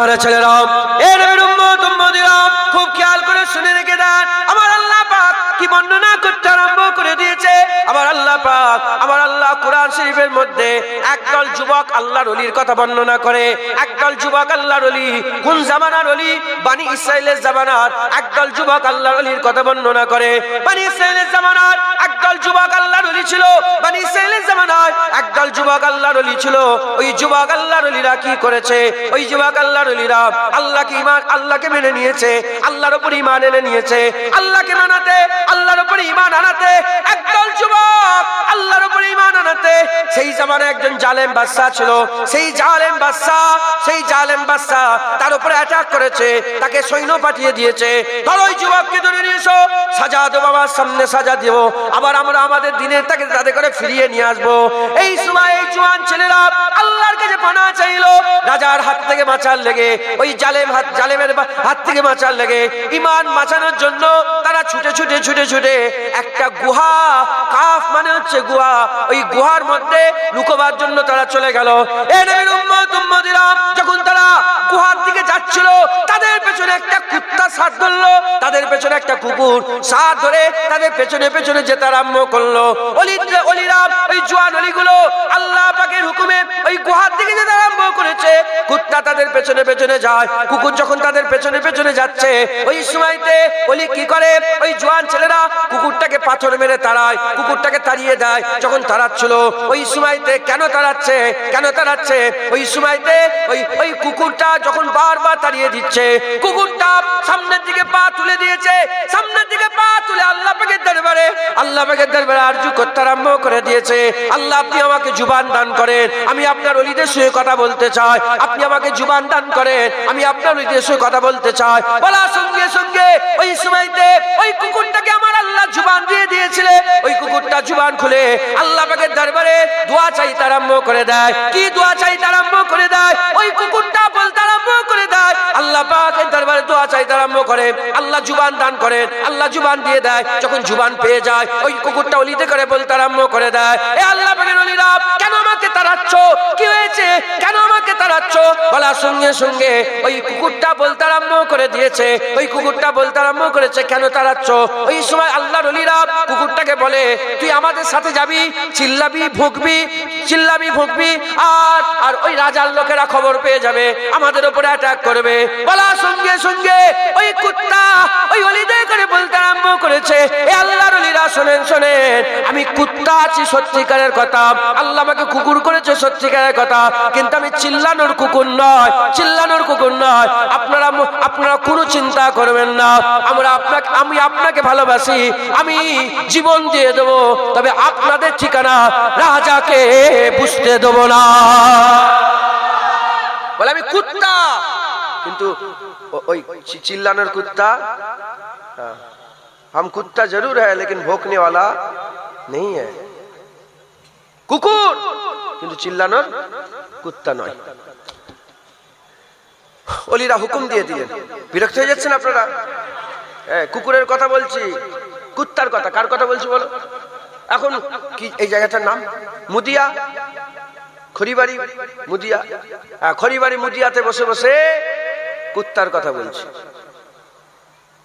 আরে ছেলেরা, এ নবীর উম্মত উম্মতিরা, খুব খেয়াল করে শুনে রেখে দেন। আমার আল্লাহ পাক কি বর্ণনা করতে আরম্ভ করে দিয়েছে। আমার আল্লাহ পাক, আমার আল্লাহ কোরআন শরীফের মধ্যে একদল যুবক আল্লাহর ওলির কথা বর্ণনা করে। একদল যুবক আল্লাহর ওলি, কোন জামানার ওলি? বনি ইসরাইলের জামানার একদল যুবক আল্লাহর ওলির কথা বর্ণনা করে। বনি ইসরাইলের জামানার একদল যুবক আল্লাহর ওলি ছিল। বনি ইসরাইলের জামানার একদল যুবক আল্লাহর ওলি ছিল। ওই যুবক আল্লাহর ওলিরা কি করেছে? ওই যুবক আল্লাহর ওলিরা আল্লাহকে মেনে নিয়েছে, আল্লাহর উপর ঈমান এনে নিয়েছে। আল্লাহকে মানাতে, আল্লাহর উপর ঈমান আনাতে একদল যুবক আল্লাহর উপর ঈমান আনাতে, সেই জামানায় একজন জালেম বাদশা ছিল। সেই জালেম বাদশা তার উপরে অ্যাটাক করেছে, তাকে সৈন্য পাঠিয়ে দিয়েছে। ধরো ওই যুবককে ধরে নিয়ে এসো, সাজা দেবো, বাবার সামনে সাজা দেবো, আবার আমরা আমাদের দিনের তাকে করে ফিরিয়ে নিয়ে আসবো। এই সময় এই জওয়ান ছেলেরা আল্লাহর কাছে পানাহ চাইলো, রাজার হাত থেকে বাঁচার লেগে, ওই জালেমের হাত থেকে বাঁচার লেগে, ঈমান বাঁচানোর জন্য তারা ছুটে একটা গুহা, কাফ মানে হচ্ছে গুহা, ওই গুহার মধ্যে লুকোবার জন্য তারা চলে গেল। এ নবীর উম্মত উম্মতিরা, যখন তারা গুহার দিকে যাচ্ছিল, তাদের পেছনে একটা কুত্তা সাথ ধরলো, তাদের পেছনে একটা কুকুর সাথ ধরে তাদের পেছনে যেতে আরম্ভ করলো। ওলিরা, ওই জওয়ান ওলিগুলো আল্লাহ পাকের হুকুমে ওই গুহার দিকে যেতে আরম্ভ করেছে। কুত্তা তাদের পেছনে যায়, কুকুর যখন তাদের পেছনে যাচ্ছে, ওই সময়তে ওলি কি করে? ওই জওয়ান ছেলেরা কুকুরটাকে পাথর মেরে তাড়ায়, কুকুরটাকে তাড়িয়ে দেয়। যখন তাড়াচ্ছিল, ওই সময়তে কেন তাড়াচ্ছে? ওই সময়তে ওই কুকুরটা যখন বারবার তাড়িয়ে দিচ্ছে, কুকুরটা সামনের দিকে পা তুলে দিয়েছে। সামনের দিকে পা তুলে আল্লাহ পাকের দরবারে আরজু করতে আরম্ভ করে দিয়েছে। আল্লাহ, আপনি আমাকে জুবান দান করেন, আমি আপনার ওলিদের সঙ্গে কথা বলতে চাই। আপনি আমাকে জুবান দান করেন, আমি আপনার ওলিদের সঙ্গে কথা বলতে চাই। বলার সঙ্গে ওই সময়তে ওই কুকুরটাকে আমার আল্লাহ জুবান দিয়ে দিয়েছিলেন। ওই কুকুরটা জুবান খুলে আল্লাহ পাকের দরবারে দোয়া চাইতে আরম্ভ করে দেয়। কি দোয়া চাইতে আরম্ভ করে দেয়? ওই কুকুরটা বলতে আরম্ভ করে দেয়, আল্লাহ পাকের দরবারে দোয়া চাইতে আরম্ভ করে। আল্লাহ জুবান দান করেন, আল্লাহ জুবান দিয়ে দেয়। যখন জুবান পেয়ে যায়, ওই কুকুরটা ওলিতে করে বলতে আরম্ভ করে দেয়, এ আল্লাহ পাকের ওলিরা, কেন আমাকে তাড়াচ্ছ? কি হয়েছে? কেন আমাকে তাড়াচ্ছ? বলার সঙ্গে ওই কুকুরটা বলতে আরম্ভ করে দিয়েছে, ওই কুকুরটা বলতে আরম্ভ করেছে, কেন তাড়াচ্ছ? ওই সময় আল্লাহর ওলিরা কুকুরটাকে বলে, তুই আমাদের সাথে যাবি, চিল্লাবি ভুঁকবি, আর ওই রাজার লোকেরা খবর পেয়ে যাবে, আমাদের উপরে অ্যাটাক করবে। বলার সঙ্গে ওই কুত্তা ওই ওলিদের করে বলতে আরম্ভ করেছে, এ আল্লাহর ওলিরা, শোনেন, আমি কুত্তা আছি সত্যিকারের কথা, আল্লাহ আমাকে কুকুর করেছে সত্যিকারের কথা, কিন্তু আমি চিল্লানোর কুকুর নয়। আপনারা কোনো চিন্তা করবেন না, আমি আপনাকে ভালোবাসি, আমি জীবন দিয়ে দেব, তবে আপনাদের ঠিকানা রাজাকে বুঝতে দেব না। বলে আমি কুত্তা, কিন্তু ওই चिल्लानर कुत्ता, हम कुत्ता जरूर है लेकिन भौंकने वाला नहीं है। कुकुर किंतु चिल्लानर कुत्ता नয়। ওলিরা হুকুম দিয়ে দিলেন। বিরক্ত হয়ে যাচ্ছেন আপনারা? কুকুরের কথা বলছি, কুত্তার কথা কার কথা বলছি বলো? এখন কি এই জায়গাটার নাম? মুদিয়া, খড়িবাড়ি মুদিয়া। খড়িবাড়ি মুদিয়াতে বসে কুত্তার কথা বলছি।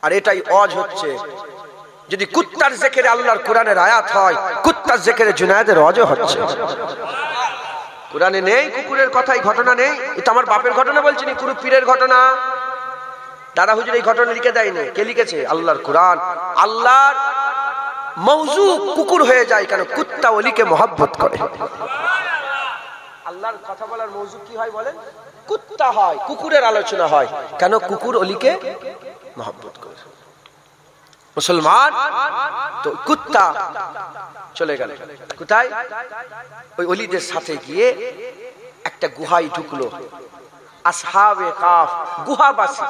আর এটাই অজ হচ্ছে। যদি কুত্তার জিকিরে আল্লাহর কোরআনের আয়াত হয়, কুত্তার জিকিরে জুনায়েদের অজও হচ্ছে। কোরআনে নেই কুকুরের কথা, এই ঘটনা নেই। এটা আমার বাপের ঘটনা বলছি না, কোনো পীরের ঘটনা। দাদা হুজুর এই ঘটনা লিখে দেয়নি। কে লিখেছে? আল্লাহর কোরআন। আল্লাহর মওজু কুকুর হয়ে যায় কেন? কুত্তা ওলিকে মহব্বত করে। আল্লাহর কথা বলার মওজু কি হয় বলেন? কুত্তা হয়, কুকুরের আলোচনা হয় কেন? কুকুর ওলিকে মহব্বত করে। মুসলমান তো কুত্তা চলে গেল কোথায়? ওই ওলিদের সাথে গিয়ে একটা গুহায় ঢুকলো। আসহাবে কাফ, গুহাবাসী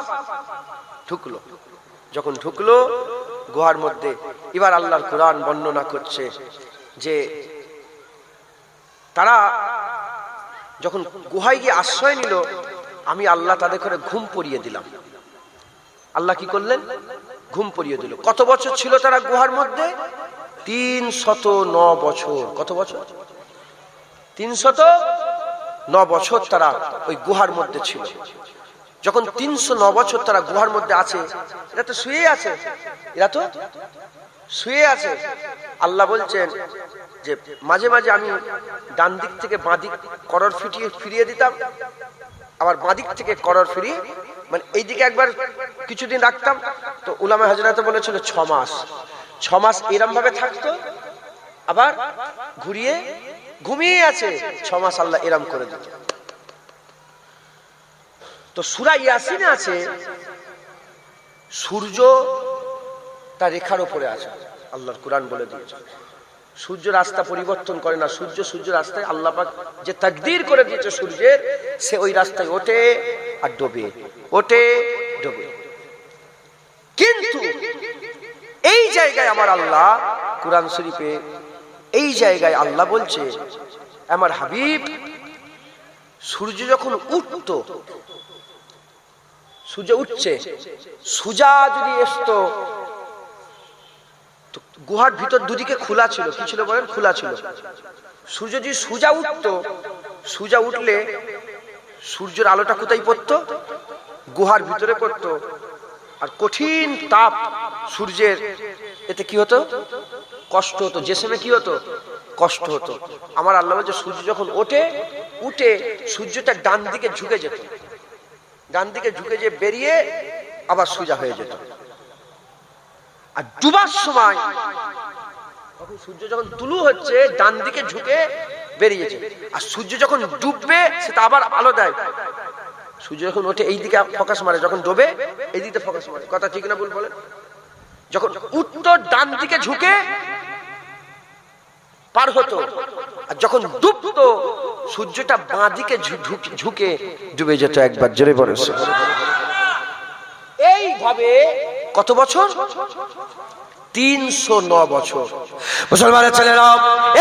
ঢুকলো। যখন ঢুকলো গুহার মধ্যে, এবার আল্লাহর কোরআন বর্ণনা করছে যে তারা যখন গুহায় গিয়ে আশ্রয় নিল, আমি আল্লাহ তাদের করে ঘুম পড়িয়ে দিলাম। আল্লাহ কি করলেন? ঘুম পড়িয়ে দিল। কত বছর ছিল তারা গুহার মধ্যে? 309 বছর। কত বছর? 309 বছর তারা ওই গুহার মধ্যে ছিল। যখন 309 বছর তারা গুহার মধ্যে আছে, এরা তো শুয়ে আছে, আল্লাহ বলছেন যে মাঝে মাঝে আমি ডান দিক থেকে বাঁ দিক করর ফিরিয়ে দিতাম, আবার বাঁ দিক থেকে করর ফিরিয়ে, মানে এইদিকে একবার কিছুদিন রাখতাম। তো উলামা হযরত বলেছিল 6 মাস এরম ভাবে থাকতো, আবার ঘুমিয়ে আছে 6 মাস আল্লাহ এরম করে দিত। তো সূরা ইয়াসিনে আছে সূর্য তার রেখার উপরে আছে, আল্লাহর কোরআন বলে দিয়েছে সূর্য রাস্তা পরিবর্তন করে না, সূর্য রাস্তায় আল্লাহ পাক যে তাকদীর করে দিয়েছে সূর্যের, সে ওই রাস্তায় ওঠে আর ডোবে, কিন্তু এই জায়গায় আমার আল্লাহ কোরআন শরীফে এই জায়গায় আল্লাহ বলছে, আমার হাবিব সূর্য যখন উঠতো, সূর্য উঠছে, সুজা যদি আসতো, গুহার ভিতর দুদিকে খোলা ছিল, কি ছিল বলেন? খোলা ছিল। সূর্য যদি সুজা উঠলে সূর্যের আলোটা কোথায় পড়তো? গুহার ভিতরে পড়তো। আর কঠিন তাপ সূর্যের, এতে কি হতো? কষ্ট হতো, জিসমে কি হতো? কষ্ট হতো। আমার আল্লাহ বলছে সূর্য যখন উঠে সূর্যটা ডান দিকে ঝুঁকে যেত, ডান দিকে ঝুঁকে যে বেরিয়ে আবার সোজা হয়ে যেত। আর ডুবার সময় তখন সূর্য যখন তুলু হচ্ছে ডান দিকে ঝুঁকে বেরিয়েছে, আর সূর্য যখন ডুববে সেটা আবার আলো দেয়। সূর্য যখন ওঠে এই দিকে ফোকাস মারে, যখন ডুবে এই দিকে ফোকাস মারে। কথা ঠিক না ভুল বলেন? যখন উত্তর ডান দিকে ঝুঁকে পার হতো, আর যখন ডুবতো সূর্যটা বাঁ দিকে ঝুঁকে ডুবে যেত। একবার জোরে বলে এইভাবে কত বছর? 309 বছর। মুসলমানের ছেলেরা,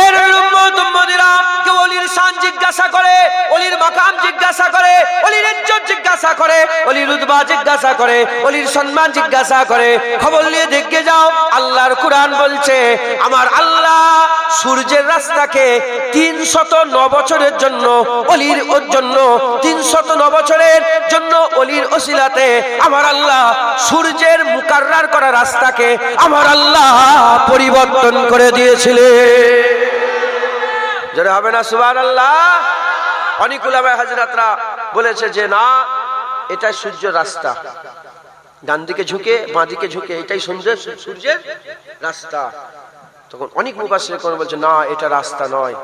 এর উম্মত-উম্মতিরা কেউ ওলির শান জিজ্ঞাসা করে, ওলির মাকাম জিজ্ঞাসা করে, ওলির ইজ্জত জিজ্ঞাসা করে, ওলির রুতবা জিজ্ঞাসা করে, ওলির সম্মান জিজ্ঞাসা করে। খবর নিয়ে দেখে যাও, আল্লাহর কোরআন বলছে আমার আল্লাহ সূর্যের রাস্তাকে 309 বছরের জন্য ওলির জন্য 309 বছরের জন্য ওলির ওসিলাতে আমার আল্লাহ সূর্যের মুকাররার করা রাস্তাকে আমার আল্লাহ পরিবর্তন করে দিয়েছিলেন। যারা হবে না সুবহানাল্লাহ। অনেক উলামা হযরতরা বলেছে যে না, এটা সূর্যের রাস্তা, ডান দিকে ঝুঁকে বাঁ দিকে ঝুঁকে, এটাই সূর্যের রাস্তা। তখন অনেক মুফাসসির কোন বলছে না, এটা রাস্তা নয়,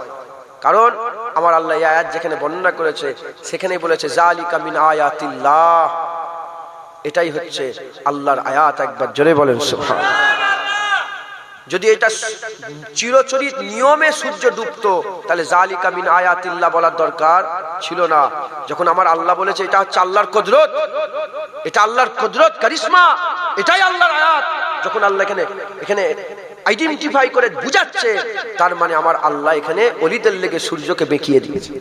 কারণ আমার আল্লাহ এই আয়াত যেখানে বর্ণনা করেছে সেখানেই বলেছে যালিকা মিন আয়াতিল্লাহ, এটাই হচ্ছে আল্লাহর আয়াত। একবার জোরে বলেন সুবহানাল্লাহ। যদি এটা চিরচরিত নিয়মে সূর্য ডুবতো তাহলে যালিকা মিন আয়াতিল্লাহ বলার দরকার ছিল না। যখন আমার আল্লাহ বলেছে এটা হচ্ছে আল্লাহর কুদরত, এটা আল্লাহর কুদরত কারিশমা, এটাই আল্লাহর আয়াত, যখন আল্লাহ এখানে আইডেন্টিফাই করে বুঝাচ্ছে, তার মানে আমার আল্লাহ এখানে ওলিদের লেগে সূর্যকে বেঁকিয়ে দিয়েছে,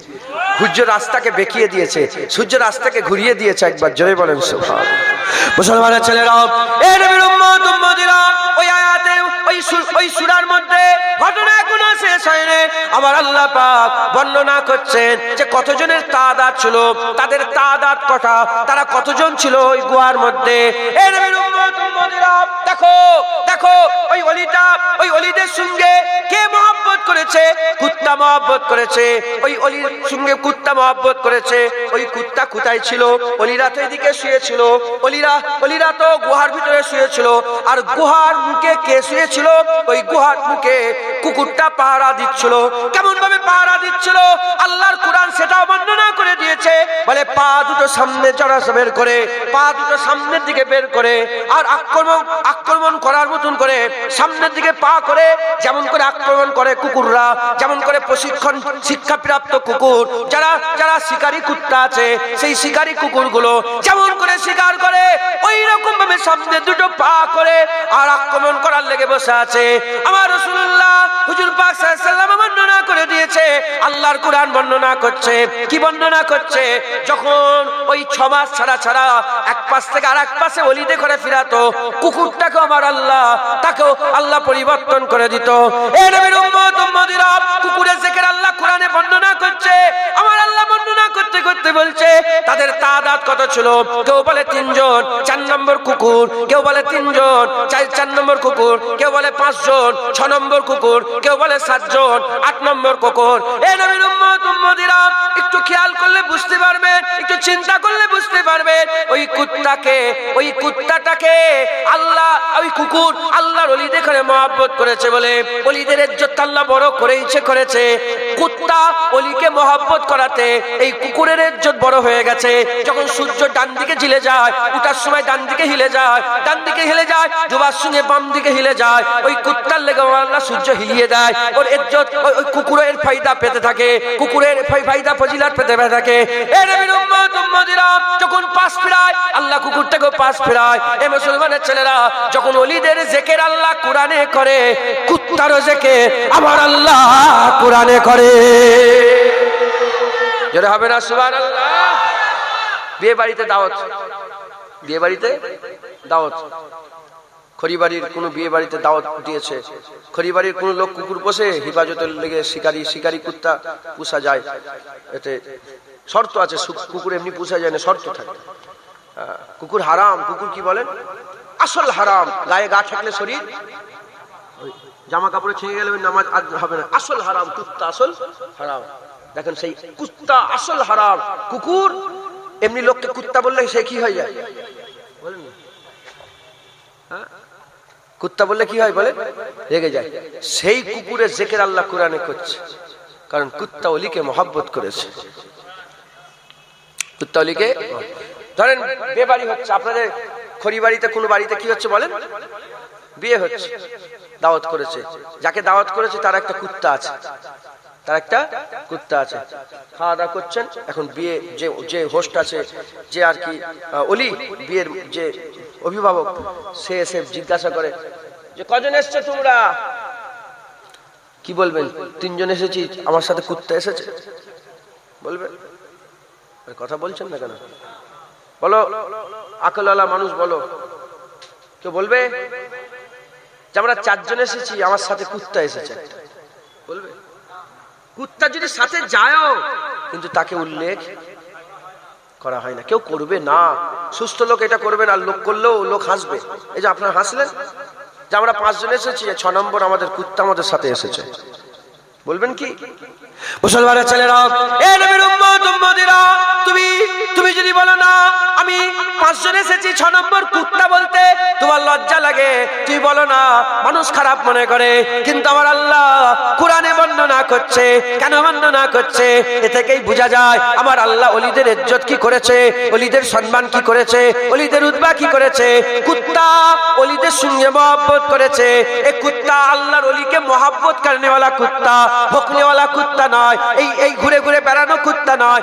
সূর্য রাস্তাকে বেঁকিয়ে দিয়েছে, সূর্য রাস্তাকে ঘুরিয়ে দিয়েছে। একবার জোরে বলেন সুবহানাল্লাহ। মুসলমানের ছেলেরা, এ নবীর উম্মত উম্মতিরা, ওই আয়াতে ওই সূরার মধ্যে ঘটনা এখনো শেষ হয়নি। আমার আল্লাহ পাক বর্ণনা করছেন যে কতজনের তাদাদ ছিল, তাদের তাদাদ কটা, তারা কতজন ছিল ওই গুহার মধ্যে। এ নবীর উম্মত উম্মতিরা, দেখো ওই ওলিদের সঙ্গে কে মহব্বত করেছে? কুত্তা মহব্বত করেছে। ওই অলির সঙ্গে কুত্তা মহব্বত করেছে। ওই কুত্তা কোথায় ছিল? অলিরা তো এদিকে শুয়েছিল, অলিরা তো গুহার ভিতরে শুয়েছিল। আর গুহার মুখে কে শুয়েছিল? ওই গুহার মুখে কুকুরটা পাহারা দিচ্ছিল। কেমন ভাবে পাহারা দিচ্ছিল আল্লাহর কোরআন সেটাও বর্ণনা করে দিয়েছে। বলে পা দুটো সামনে চড়াস বের করে, পা দুটো সামনের দিকে বের করে, আর আক্রমণ করার মতন করে সামনের দিকে পা করে, যেমন করে আক্রমণ করে কুকুররা, যেমন করে প্রশিক্ষণ শিক্ষাপ্রাপ্ত কুকুর, যারা শিকারী কুত্তা আছে, সেই শিকারী কুকুরগুলো যেমন করে শিকার করে ওই রকম ভাবে সামনে দুটো পা করে আর আক্রমণ করার লেগে বসে আছে। আমার রাসূলুল্লাহ হুজুর পাক সাল্লাল্লাহু আলাইহি ওয়াসাল্লাম বর্ণনা করে দিয়েছে, আল্লাহর কোরআন বর্ণনা করছে। কি বর্ণনা করছে? যখন ওই 6 মাস ছাড়া এক পাশ থেকে আরেক পাশে ওলিদে করে ফিরাতো, কুকুরটাকে আমার আল্লাহ তাকেও আল্লাহ পরিবর্তন করে দিত। এ নবীর উম্মত উম্মতিরা, কুকুরের জিকির আল্লাহ কোরআনে বর্ণনা করছে। আমার আল্লাহ বর্ণনা করতে করতে বলছে। তাদের তাদাদ কত ছিল? কেউ বলে 3 জন, 4 নম্বর কুকুর, কেউ বলে 3 জন, 4 নম্বর কুকুর, কেউ বলে 5 জন, 6 নম্বর কুকুর, কেউ বলে 7 জন, 8 নম্বর কুকুর। এ নবীর উম্মত উম্মতিরা, একটু খেয়াল করলে বুঝতে পারবেন, একটু চিন্তা করলে বুঝতে পারবেন, ওই কুত্তাটাকে আল্লাহ, ওই কুকুর আল্লাহর ওলিদের করে মহব্বত করেছে বলে ওলিদের ইজ্জত আল্লাহ বড় করেছে। কুত্তা ওলিকে মহব্বত করাতে এই কুকুরের ইজ্জত বড় হয়ে গেছে। যখন সূর্য ডান দিকে ঝিলে যায়, উঠার সময় ডান দিকে হিলে যায়, ডান দিকে হিলে যায়, ডুবার সঙ্গে বাম দিকে হিলে যায়, ওই কুত্তার লেগে আল্লাহ সূর্য হিলিয়ে দেয়। ওর ইজ্জত ওই কুকুরের ফায়দা পেতে থাকে, কুকুরের ফায়দা ফজিলত পেতে থাকে। এ নবীর উম্মত উম্মতিরা, যখন পাশ ফেরায় আল্লাহ কুকুরটাকে পাশ ফেরায়। এ মুসলমানের ছেলেরা, যখন ওলিদের জিকির আল্লাহ কোরআনে করে, কুত্তারও জিকির আমার আল্লাহ কোরআনে করে। জোরে হবে না সুবহানাল্লাহ? বিয়ে বাড়িতে দাওয়াত, বিয়ে বাড়িতে দাওয়াত, খড়িবাড়ির কোনো বিয়ে বাড়িতে দাওয়াত দিয়েছে। খড়িবাড়ির কোনো লোক কুকুর পোষে, হিফাজতের লেগে শিকারি কুত্তা পোষা যায়, এতে শর্ত আছে। কুকুর এমনি পোষা যায় না, শর্ত থাকে। কুকুর হারাম। কুকুর কি বলেন? আসল হারাম। গায়ে গা ঠেকলে শরীর, জামা কাপড়ে ছিঁড়ে গেলে নামাজ হবে না। আসল হারাম কুত্তা, আসল হারাম। দেখেন সেই কুত্তা আসল হারাম। কুকুর এমনি লোককে কুত্তা বললে সে কি হয়ে যায় বলেন? কুত্তা বললে কি হয় বলে? রেগে যায়। সেই কুকুরের জিকির আল্লাহ কোরআনে করছে, কারণ কুত্তা ওলিকে মহব্বত করেছে। কুত্তা ওলিকে, ধরেন বিয়ে বাড়ি হচ্ছে আপনাদের খড়িবাড়িতে, কোনো বাড়িতে কি হচ্ছে বলেন? বিয়ে হচ্ছে, দাওয়াত করেছে। যাকে দাওয়াত করেছে তার একটা কুত্তা আছে, তার একটা কুত্তা আছে। খাওয়া দাওয়া করছেন, এখন বিয়ে যে হোস্ট আছে, যে আর কি ওলি, বিয়ের যে অভিভাবক, সে এসে জিজ্ঞাসা করে যে কজন এসছে তোমরা? কি বলবেন? 3 জন এসেছি, আমার সাথে কুত্তা এসেছে বলবে? কথা বলছেন না কেন? বলো, আকলওয়ালা মানুষ বলো, কেউ বলবে যে আমরা 4 জন এসেছি, আমার সাথে কুত্তা এসেছে? বলবে? কুত্তা যদি সাথে যায়ও, কিন্তু তাকে উল্লেখ করা হয় না, কেউ করবে না। সুস্থ লোক এটা করবে না, লোক করলেও লোক হাসবে। এই যে আপনারা হাসলেন যে আমরা 5 জন এসেছি, 6 নম্বর আমাদের কুত্তা আমাদের সাথে এসেছে, বলবেন কি? মুসলমানের ছেলেরা, এ নবীর উম্মত উম্মতিরা, তুমি যদি বলো না আমি 5 জন এসেছি, 6 নম্বর কুত্তা বলতে তোমার লজ্জা লাগে, তুই বলো না, মানুষ খারাপ মনে করে। কিন্তু আমার আল্লাহ কোরআনে বর্ণনা করছে। কেন বর্ণনা করছে? এ থেকেই বোঝা যায় আমার আল্লাহ ওলিদের ইজ্জত কি করেছে, ওলিদের সম্মান কি করেছে, ওলিদের উতবা কি করেছে। কুত্তা ওলিদের সঙ্গে মহব্বত করেছে। এই কুত্তা আল্লাহর ওলিকে মহব্বত করনে वाला কুত্তা, ভোকনে वाला কুত্তা নয়। এই ঘুরে ঘুরে বেড়ানো কুত্তা নয়,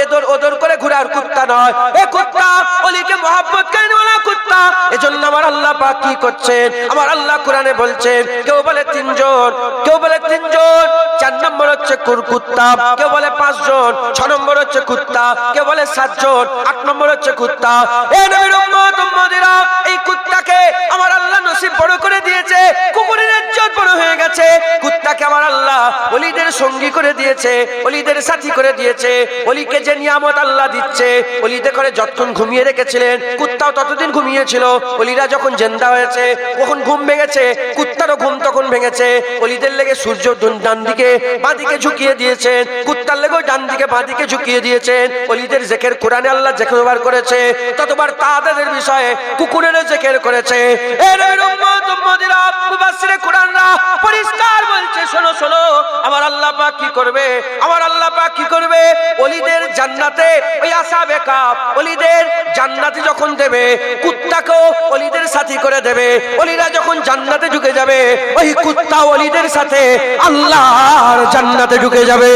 এদর ওদর করে ঘোরার কুত্তা নয়। এই কুত্তা ওলিকে মহব্বত করনে वाला কুত্তা। এজন্য আমার আল্লাহ পাক কি করছেন? আমার আল্লাহ কোরআনে বলছেন, কেউ বলে 3 জন, কেউ বলে 3 জন, 4 নম্বর হচ্ছে কুত্তা, কেউ বলে 5 জন, 6 নম্বর হচ্ছে কুত্তা, কেউ বলে 7 জন, 8 নম্বর হচ্ছে কুত্তা। এই নবীর উম্মত উম্মতিরা, এই কুত্তাকে আমার আল্লাহ নসিব বড় করে দিয়েছে। কুকুরের ইজ্জত বড় হয়ে গেছে। কুত্তাকে আমার আল্লাহ ওলিদের সঙ্গী করে দিয়েছে, ওলিদের সাথী করে দিয়েছে। ওলিকে যে নিয়ামত আল্লাহ দিচ্ছে, ওলিদের করে যতক্ষণ ঘুমিয়ে রেখেছিলেন, কুত্তাও ততদিন ঘুমিয়েছিল। ওলিরা যখন জিন্দা হয়েছে, কখন ঘুম ভেঙেছে, কুত্তারও ঘুম তখন ভেঙেছে। ওলিদের লেগে সূর্য ডান দিকে বাঁ দিকে ঝুঁকিয়ে দিয়েছেন, কুত্তার লেগেও ডান দিকে বাঁ দিকে ঝুঁকিয়ে দিয়েছেন। ওলিদের জিকির কোরআনে আল্লাহ যতবার করেছে, ততবার তাদের বিষয়ে কুকুরের জিকির করেছে। এর উম্মত উম্মতিরা, মুফাসসিরে কোরআনরা পরিষ্কার বলছে, শোনো শোনো, আমার আল্লাহ পাক কি করবে? আমার আল্লাহ পাক কি করবে? ওলিদের জান্নাতে, ওই আসহাবে কাফ ওলিদের জান্নাতে যখন দেবে, কুত্তাকেও ওলিদের সাথী করে দেবে। ওলিরা যখন জান্নাতে ঢুকে যাবে, ওই কুত্তা ওলিদের সাথে আল্লাহর জান্নাতে ঢুকে যাবে।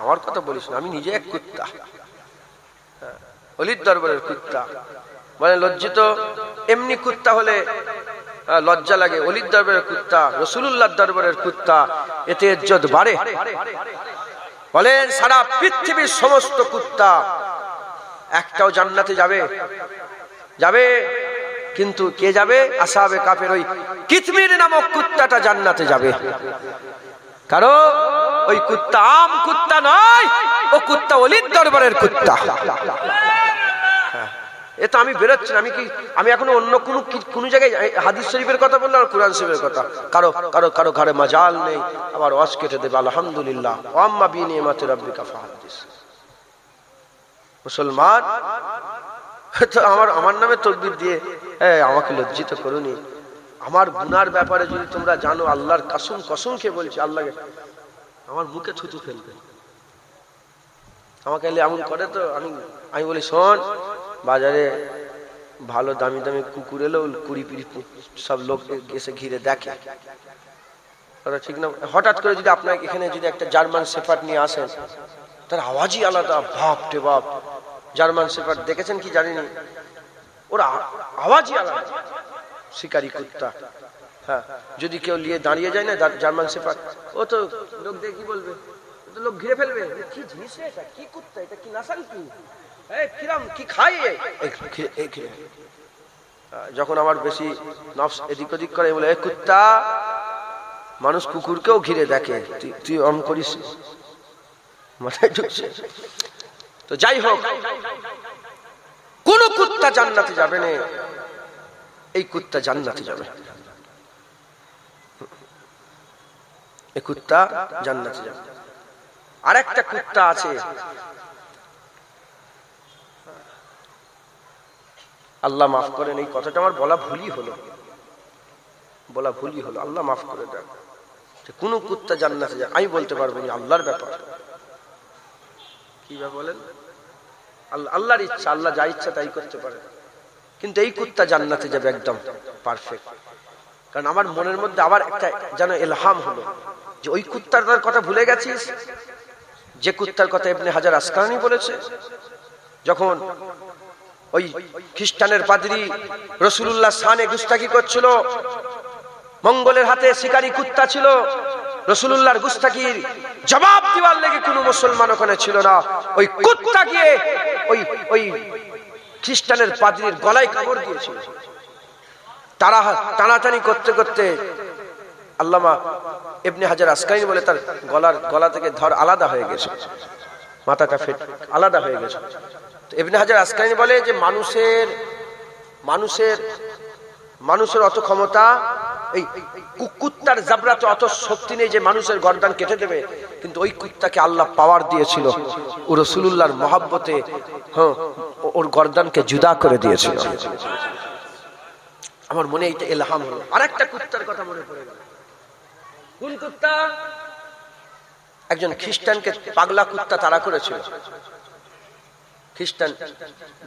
আমার কথা বলিস না, আমি নিজে এক কুত্তা, ওলির দরবারের কুত্তা। মানে লজ্জিত, এমনি কুত্তা হলে লজ্জা লাগে। ওলির দরবারের কুত্তা, রাসূলুল্লাহর দরবারের কুত্তা, এতে ইজ্জত বাড়ে। বলেন সারা পৃথিবীর সমস্ত কুত্তা একটাও জান্নাতে যাবে? যাবে, কিন্তু কে যাবে? আসহাবে কাফের ওই কিতমির নামক কুত্তাটা জান্নাতে যাবে। কারণ ওই কুত্তা আম কুত্তা নয়, ও কুত্তা ওলির দরবারের কুত্তা। এ তো আমি বেরোচ্ছি, আমি এখনো অন্য কোন জায়গায় হাদিস শরীফের কথা বললাম আর কোরআন শরীফের কথা। কারো কারো কারো ঘরে মাজাল নেই, আবার ওয়াজ কেটে দেবে আলহামদুলিল্লাহ। আম্মা বিনিয়ামাতি রাব্বিকা ফাহাদ্দিস। মুসলমান তো আমার নামে তাকবীর দিয়ে আমাকে লজ্জিত করুনি। আমার গুনার ব্যাপারে যদি তোমরা জানো, আল্লাহর কসম খেয়ে বলছি, আল্লাহকে আমার মুখে থুতু ফেলবে। আমাকে এমন করে তো আমি বলি, শোন, বাজারে ভালো দামি দামি কুকুর এলো, 20 সব লোক এসে ঘিরে দেখে, ঠিক না? হঠাৎ করে যদি আপনার এখানে যদি একটা জার্মান শেফার্ড নিয়ে আসেন, তার আওয়াজই আলাদা। বাপ রে বাপ, জার্মান শেফার্ড দেখেছেন কি জানিনি, ওরা আওয়াজই আলাদা। শিকারি কুত্তা, হ্যাঁ, যদি কেউ নিয়ে দাঁড়িয়ে যায় না জার্মান শেফার্ড, ও তো লোক দেখে কি বলবে, লোক ঘিরে ফেলবে। কি জিনিস এটা, কি কুত্তা এটা, কি নাসাল, কি কিরাম, কি খাই? যখন আমার বেশি নফস এদিক ওদিক করে, বলে কুত্তা, মানুষ কুকুরকেও ঘিরে দেখে, তুই অম করিস, মাথায় ঢুকছে। তো যাই হোক, কোন কুত্তা জান্নাতে যাবে না, এই কুত্তা জান্নাতে যাবে। এই কুত্তা জান্নাতে যাবে। আরেকটা কুত্তা আছে, আল্লাহ মাফ করেন, এই কথাটা আমার বলা ভুলই হলো, আল্লাহ মাফ করে দেন। কোন কুত্তা জান্নাতে যায় আমি বলতে পারবো না, আল্লাহর ব্যাপার। কি বলেন? আল্লাহর ইচ্ছা, আল্লাহ যা ইচ্ছা তাই করতে পারে। কিন্তু এই কুত্তা জান্নাতে যাবে একদম পারফেক্ট। কারণ আমার মনের মধ্যে আবার একটা যেন ইলহাম হলো যে ওই কুত্তার কথা ভুলে গেছিস, যে কুত্তার কথা ইবনে হাজার আসকালানী বলেছে। যখন ওই খ্রিস্টানের পাদ্রী রাসূলুল্লাহ শানে গুস্তাখি করছিল, মঙ্গলের হাতে শিকারী কুত্তা ছিল, রাসূলুল্লাহর গুস্তাখির জবাব দিবার লেগে কোনো মুসলমান ওখানে ছিল না। ওই কুত্তা গিয়ে ওই খ্রিস্টানের পাদ্রীর গলায় কামড় দিয়েছিল। তারা টানাটানি করতে করতে আল্লামা ইবনে হাজার আসকালানী বলে তার গলা থেকে ধর আলাদা হয়ে গেছে, মাথাটা ফেটে আলাদা হয়ে গেছে। তো ইবনে হাজার আসকালানী বলে যে মানুষের অত ক্ষমতা, এই কুত্তার জাবরাতে অত শক্তি নেই যে মানুষের গর্দান কেটে দেবে, কিন্তু ওই কুত্তাকে আল্লাহ পাওয়ার দিয়েছিল, ও রাসূলুল্লাহর মহব্বতে ওর গর্দানকে জুদা করে দিয়েছিল। আমার মনে এইটা ইলহাম হলো। আরেকটা কুত্তার কথা মনে পড়ে গেল। কোন কুত্তা? একজন খ্রিস্টানকে পাগলা কুত্তা তাড়া করেছিল,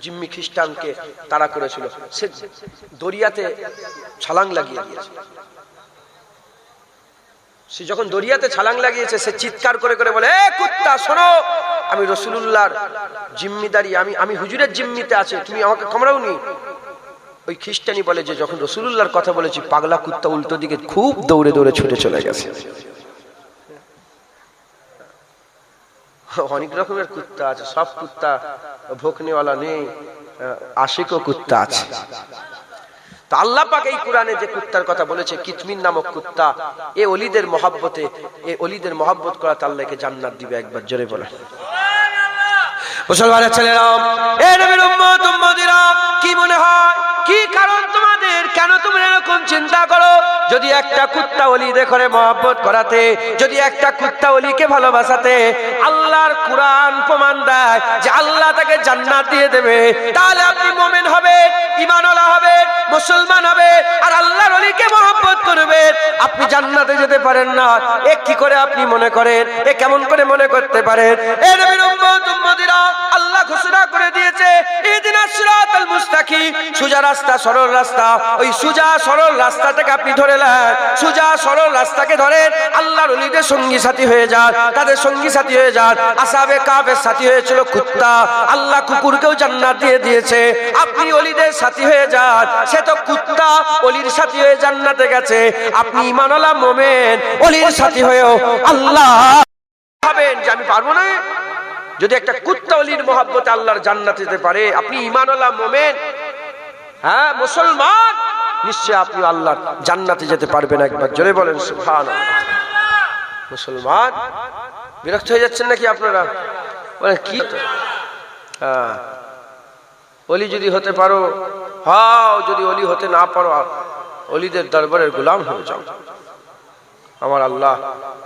জিম্মি খ্রিস্টানকে তাড়া করেছিল। সে দরিয়াতে ছালাং লাগিয়ে দিয়েছে। সে যখন দরিয়াতে ছালাং লাগিয়েছে, সে চিৎকার করে করে বলে, এ কুত্তা শোনো, আমি রাসূলুল্লাহর জিম্মিদারি, আমি হুজুরের জিম্মিতে আছে, তুমি আমাকে কামড়াওনি। ওই খ্রিস্টানি বলে যে যখন রাসূলুল্লাহর কথা বলেছি, পাগলা কুত্তা উল্টো দিকে খুব দৌড়ে দৌড়ে ছুটে চলে গেছে। অনেক রকমের কুত্তা আছে, সব কুত্তা ভোকনেওয়ালা নেই, আশিকও কুত্তা আছে। তো আল্লাহ পাক এই কোরআনে যে কুত্তার কথা বলেছে, কিতমির নামক কুত্তা, এ ওলিদের মহব্বতে, এ ওলিদের মহব্বত করাতে আল্লাহকে জান্নাত দিবে। একবার জোরে বলে মুসলমানের ছেলেরা, এ নবীর উম্মত উম্মতিরা, কি মনে হয়, কি কারণ তোমাদের, কেন তোমরা এরকম চিন্তা করো? যদি একটা কুত্তা ওলিদের করে মহব্বত করাতে, যদি একটা কুত্তা ওলিকে ভালোবাসাতে আল্লাহর কোরআন প্রমাণ দেয় যে আল্লাহ তাকে জান্নাত দিয়ে দেবে, তাহলে আপনি মুমিন হবেন, ঈমানওয়ালা হবেন, মুসলমান হবে, আর আল্লাহর ওলিকে মহব্বত করবেন। আপনি জান্নাতে যেতে পারেন না, এ কি করে আপনি মনে করেন? এ কেমন করে মনে করতে পারেন? এ নবীর উম্মত উম্মতিরা, আল্লাহ ঘোষণা করে দিয়েছে, ইহদিনাস সিরাতাল মুস্তাকিম, সোজা রাস্তা, সরল রাস্তা। ওই সোজা সরল রাস্তাটাকে আপনি ধরে নেন, সোজা সরল রাস্তাকে ধরেন, আল্লাহর ওলিদের সঙ্গী সাথী হয়ে যান, তাদের সঙ্গী সাথী হয়ে যান। আসহাবে কাফের সাথী হয়েছিল কুত্তা, আল্লাহ কুকুরকেও জান্নাত দিয়ে দিয়েছে। আপনি ওলিদের সাথী হয়ে যান, সে তো কুত্তা ওলির সাথী হয়ে জান্নাতে গেছে। আপনি ঈমানওয়ালা মুমিন, ওলির সাথী হয়েও আল্লাহ ভাবেন যে আমি পারবো না। যদি একটা কুত্তা ওলির মহব্বতে আল্লাহর জান্নাতে যেতে পারে, আপনি ঈমানওয়ালা মুমিন, হ্যাঁ মুসলমান, নিশ্চয় আপনি আল্লাহর জান্নাতে যেতে পারবেন। একবার জোরে বলেন সুবহানাল্লাহ। মুসলমান, বিরক্ত হয়ে যাচ্ছেন নাকি আপনারা? বলেন কি? হ্যাঁ, ওলি যদি হতে পারো হও, যদি ওলি হতে না পারো ওলিদের দরবারের গোলাম হয়ে যাও। আমার আল্লাহ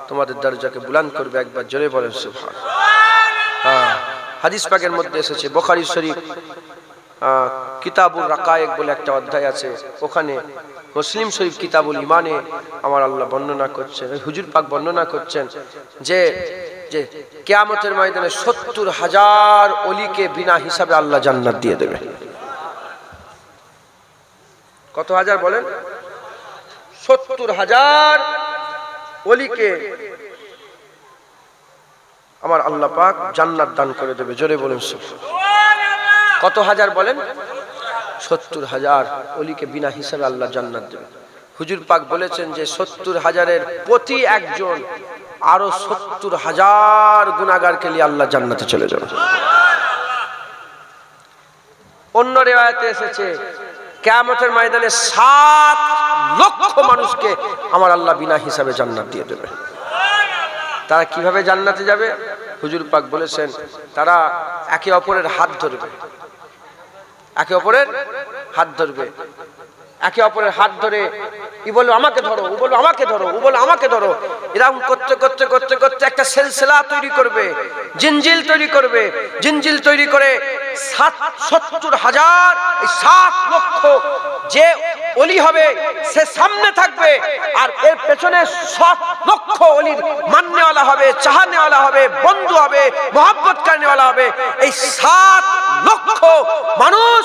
তোমাদের দরজাকে বুলন্দ করবে। একবার জোরে বলেন সুবহানাল্লাহ। হ্যাঁ, হাদিস পাকের মধ্যে এসেছে, বুখারী শরীফ কিতাবুল রাকায়েক বলে একটা অধ্যায় আছে, ওখানে মুসলিম শরীফ কিতাবুল ইমানে আমার আল্লাহ বর্ণনা করছেন, হুজুর পাক বর্ণনা করছেন যে যে কিয়ামতের ময়দানে ৭০,০০০ ওলিকে বিনা হিসাবে আল্লাহ জান্নাত দিয়ে দেবে। কত হাজার বলেন? ৭০,০০০ ওলিকে আমার আল্লাহ পাক জান্নাত দান করে দেবে। জোরে বলেন সুবহানাল্লাহ। কত হাজার বলেন? ৭০,০০০ ওলিকে বিনা হিসাবে আল্লাহ জান্নাত দেবে। হুজুর পাক বলেছেন যে ৭০,০০০-এর প্রতি একজন আরো ৭০,০০০ গুনাহগারকে নিয়ে আল্লাহ জান্নাতে চলে যাবে। অন্য রিওয়ায়াতে এসেছে কিয়ামতের ময়দানে ৭ লক্ষ মানুষকে আমার আল্লাহ বিনা হিসাবে জান্নাত দিয়ে দেবে। তারা কিভাবে জান্নাতে যাবে? হুজুর পাক বলেছেন তারা একে অপরের হাত ধরবে, একে অপরের হাত ধরবে, একে অপরের হাত ধরে ই বললো আমাকে ধরো, ও বললো আমাকে ধরো, ও বললো আমাকে ধরো, এরকম করতে করতে করতে করতে একটা সিলসিলা তৈরি করবে, জিনজিল তৈরি করবে। জিনজিল তৈরি করে ৭০,০০০, এই ৭ লক্ষ যে ওলি হবে সে সামনে থাকবে, আর এর পেছনে ৭ লক্ষ ওলির মাননেওয়ালা হবে, চাহানেওয়ালা হবে, বন্ধু হবে, মহব্বত করনেওয়ালা হবে। এই ৭ লক্ষ মানুষ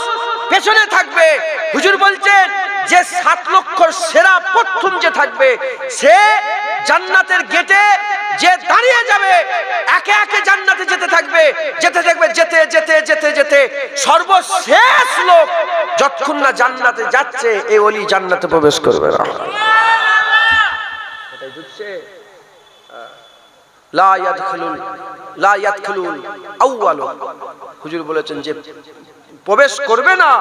পেছনে থাকবে। হুজুর বলছেন যে ৭ লক্ষর সেরা প্রথম যে থাকবে সে জান্নাতের গেটে যে দাঁড়িয়ে যাবে, একে একে জান্নাতে যেতে থাকবে, যেতে থাকবে, যেতে যেতে যেতে যেতে সর্বশেষ লোক যতক্ষণ না জান্নাতে যাচ্ছে এই ওলি জান্নাতে প্রবেশ করবে না। এটাই বুঝছে লা ইয়াদখুলুল আউয়ালু। হুজুর বলেছেন যে প্রবেশ করবে না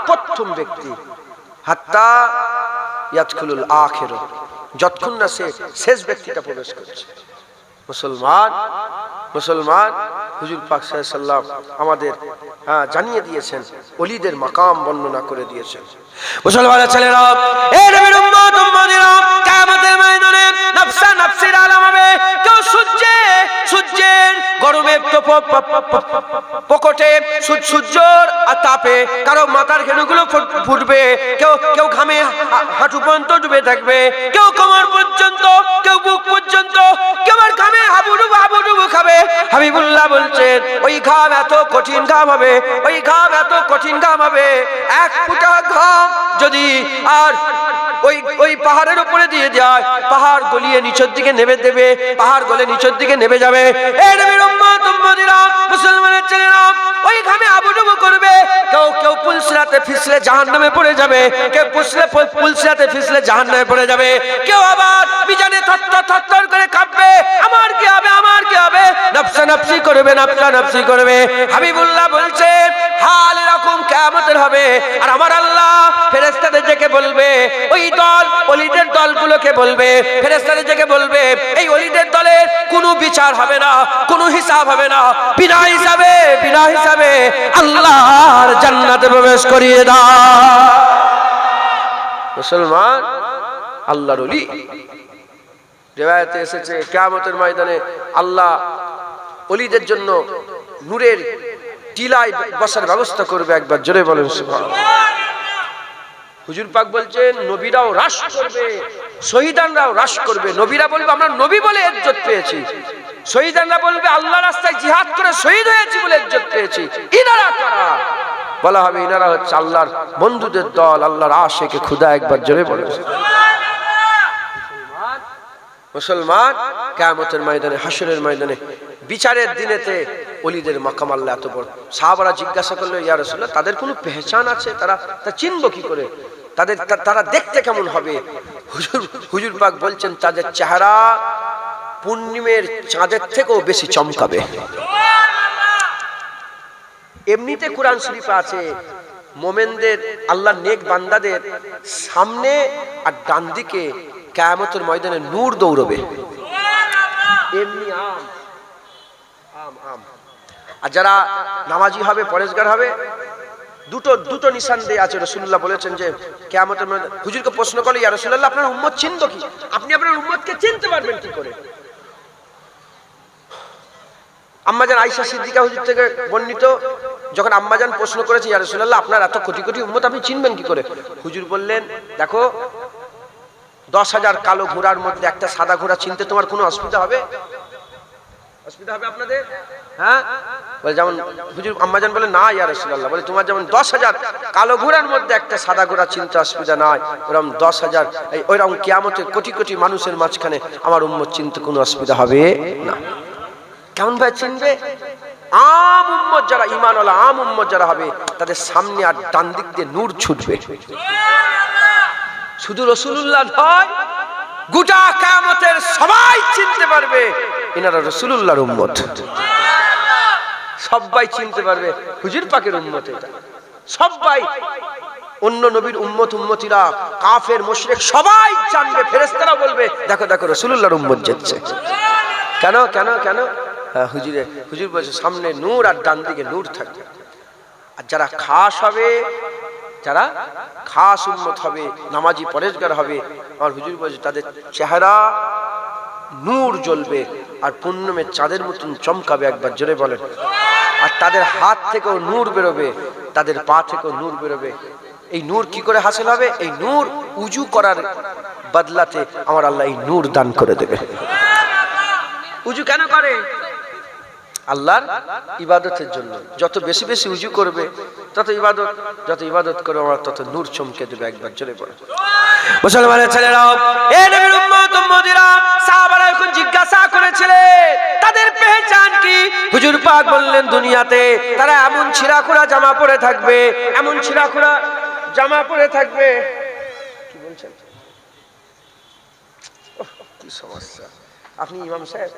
প্রথম ব্যক্তি, হাত্তা ইয়াদখুলুল আখিরু, যতক্ষণ না সে শেষ ব্যক্তিটা প্রবেশ করছে। মুসলমান, মুসলমান, হুজুর পাক সাল্লাল্লাহু আলাইহি সাল্লাম আমাদের জানিয়ে দিয়েছেন, ওলিদের মাকাম বর্ণনা করে দিয়েছেন। মুসলমানের ছেলেরা, এই নবীর উম্মত উম্মতিরা, কিয়ামতের ময়দানে নফসা নফসির আলম হবে। কেউ সূর্যের গরমে পকটে সূর্যর তাপে কারো মাথার ঘেনুগুলো ফুটবে, কেউ ঘামে হাঁটু পর্যন্ত ডুবে থাকবে, কেউ কোমর পর্যন্ত, কেউ বুক পর্যন্ত, কেউ আর ঘামে হাবুডুবু খাবে। হাবিবুল্লাহ বলছেন ওই ঘাম এত কঠিন ঘাম হবে, ওই ঘাম এত কঠিন ঘাম হবে, এক ফোঁটা ঘাম যদি আর ওই পাহাড়ের উপরে দিয়ে যায়, পাহাড় গলিয়ে নিচের দিকে নেমে দেবে, পাহাড় গলে নিচের দিকে নেমে যাবে। এই নবীর উম্মত উম্মতিরা, মুসলমানের ছেলেরা, ওই ঘামে আবুডুবু করবে। কেউ পুলসিরাতে ফিসলে জাহান্নামে পড়ে যাবে, কেউ পুলসিরাতে ফিসলে জাহান্নামে পড়ে যাবে, কেউ আবার বিজানে থরথর করে কাঁপবে, আমার কি হবে, আমার কি হবে, নফসা নফসি করবে, নফসা নফসি করবে। হাবিবুল্লাহ বলছেন হাল এরকম কিয়ামতের হবে। আর আমার আল্লাহ ফেরেশতাদের ডেকে বলবে, ওই দল ওলিদের দলগুলোকে বলবে, ফেরেশতাদের ডেকে বলবে এই ওলিদের দলের কোনো বিচার হবে না, কোনো হিসাব হবে না, বিনা হিসাবে আল্লাহর জান্নাতে প্রবেশ করিয়ে দাও। মুসলমান, আল্লাহর ওলি, রিওয়ায়াতে এসেছে কিয়ামতের ময়দানে আল্লাহ ওলিদের জন্য নূরের টিলায় বসার ব্যবস্থা করবে। একবার জোরে বলেন সুবহানাল্লাহ। হুজুর পাক বলছেন নবীরাও হ্রাস করবে, শহীদানরাও হ্রাস করবে। নবীরা বলবে আমরা নবী বলে ইজ্জত পেয়েছি, শহীদানরা বলবে আল্লাহ রাস্তায় জিহাদ করে শহীদ হয়েছি বলে ইজ্জত পেয়েছি। ইনারা কারা? বলা হবে ইনারা হচ্ছে আল্লাহর বন্ধুদের দল, আল্লাহর আশিকে খুদা। একবার জোরে বলেন মুসলমান, কিয়ামতের ময়দানে, হাসরের ময়দানে, বিচারের দিনেতে ওলিদের মাকাম আল্লাহ এত বড়। সাহাবারা জিজ্ঞাসা করলো ইয়া রাসূলুল্লাহ তাদের কোনো পেহচান আছে, তারা চিনবো কি করে, তারা দেখতে কেমন হবে? হুজুর পাক বলছেন তাদের চেহারা পূর্ণিমের চাঁদের থেকেও বেশি চমকাবে। এমনিতে কোরআন শরীফে আছে মোমেনদের, আল্লাহর নেক বান্দাদের সামনে আর ডান দিকে কিয়ামতের ময়দানে নূর দৌড়বে। এমনি আম আম আম। আর যারা নামাজি হবে, পরেশগার হবে, দুটো নিশান দিয়ে আছে। রাসূলুল্লাহ বলেছেন যে কিয়ামতের ময়দানে হুজুরকে প্রশ্ন করলে, ইয়া রাসূলুল্লাহ আপনার উম্মত চিনব কি? আপনি আপনার উম্মতকে চিনতে পারবেন কি করে? আম্মাজান আয়েশা সিদ্দিকা হুজুর থেকে বর্ণিত, যখন আম্মাজান প্রশ্ন করেছে, ইয়া রাসূলুল্লাহ আপনার এত কোটি কোটি উম্মত আপনি চিনবেন কি করে? হুজুর বললেন, দেখো 10,000 কালো ঘোড়ার মধ্যে একটা সাদা ঘোড়া চিনতে তোমার কোনো অসুবিধা হবে? অসুবিধা হবে আপনাদের? হ্যাঁ বলে, যেমন হুজুর আম্মাজান বলে, না ইয়া রাসূলুল্লাহ, বলে তোমার যেমন 10,000 কালো ঘোড়ার মধ্যে একটা সাদা ঘোড়া চিনতে অসুবিধা নাই, ওরকম 10,000 ওইরকম কিয়ামতের কোটি কোটি মানুষের মাঝখানে আমার উম্মত চিনতে কোনো অসুবিধা হবে না। কেমন ভাই চিনবে? আম উম্মত যারা, ঈমানওয়ালা আম উম্মত যারা হবে, তাদের সামনে আর ডান দিক দিয়ে নূর ছুটবে। শুধু রাসূলুল্লাহ নয়, গোটা কিয়ামতের সবাই চিনতে পারবে এনারা রাসূলুল্লাহর উম্মত। সবাই চিনতে পারবে হুজুর পাকের উম্মত। এটা সবাই, অন্য নবীর উম্মত উম্মতিরা, কাফের মুশরিক সবাই জানবে। ফেরেশতারা বলবে, দেখো দেখো রাসূলুল্লাহর উম্মত যাচ্ছে। কেন কেন কেন? হুজুর বলছে সামনে নূর আর ডান দিকে নূর থাকবে। আর যারা খাস হবে, যারা খাস উম্মত হবে, নামাজি পরেশগার হবে, আমার হুজুর বলছে তাদের চেহারা নূর জ্বলবে আর পূর্ণিমার চাঁদের মতন চমকাবে। একবার জোরে বলেন। আর তাদের হাত থেকেও নূর বেরোবে, তাদের পা থেকেও নূর বেরোবে। এই নূর কি করে হাসিল হবে? এই নূর উজু করার বদলাতে আমার আল্লাহ এই নূর দান করে দেবে। উজু কেন করে? আল্লাহর ইবাদতের জন্য। যত বেশি বেশি উজু করবে তত ইবাদত, যত ইবাদত করবে আমার তত নূর চমকে দেবে। একবার জোরে বলে। মুসলমানের ছেলেরাও, এ নবীর উম্মত উম্মতিরা, সাহাবারা এখন জিজ্ঞাসা করেছিলেন তাদের পেহচান কি? হুজুর পাক বললেন, দুনিয়াতে তারা এমন ছিঁড়াখোড়া জামা পরে থাকবে, এমন ছিঁড়াখোড়া জামা পরে থাকবে। কি বলছেন? কি সমস্যা? আপনি ইমাম সাহেব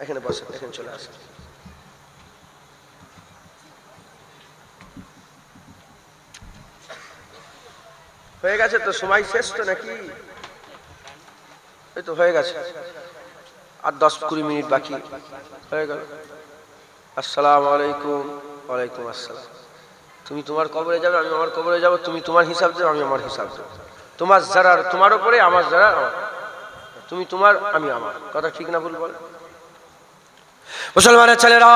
এখানে বসেন, এখানে চলে আসেন। হয়ে গেছে তো, সময় শেষ তো নাকি? এই তো হয়ে গেছে, আর 10-20 মিনিট বাকি হয়ে গেল। আসসালামু আলাইকুম। ওয়ালাইকুম আসসালাম। তুমি তোমার কবরে যাবে, আমি আমার কবরে যাব। তুমি তোমার হিসাব দেবে, আমি আমার হিসাব দেব। তোমার যারা তোমার উপরে, আমার যারা, তুমি তোমার, আমি আমার। কথা ঠিক না ভুল বল? মুসলমানের ছেলেরা,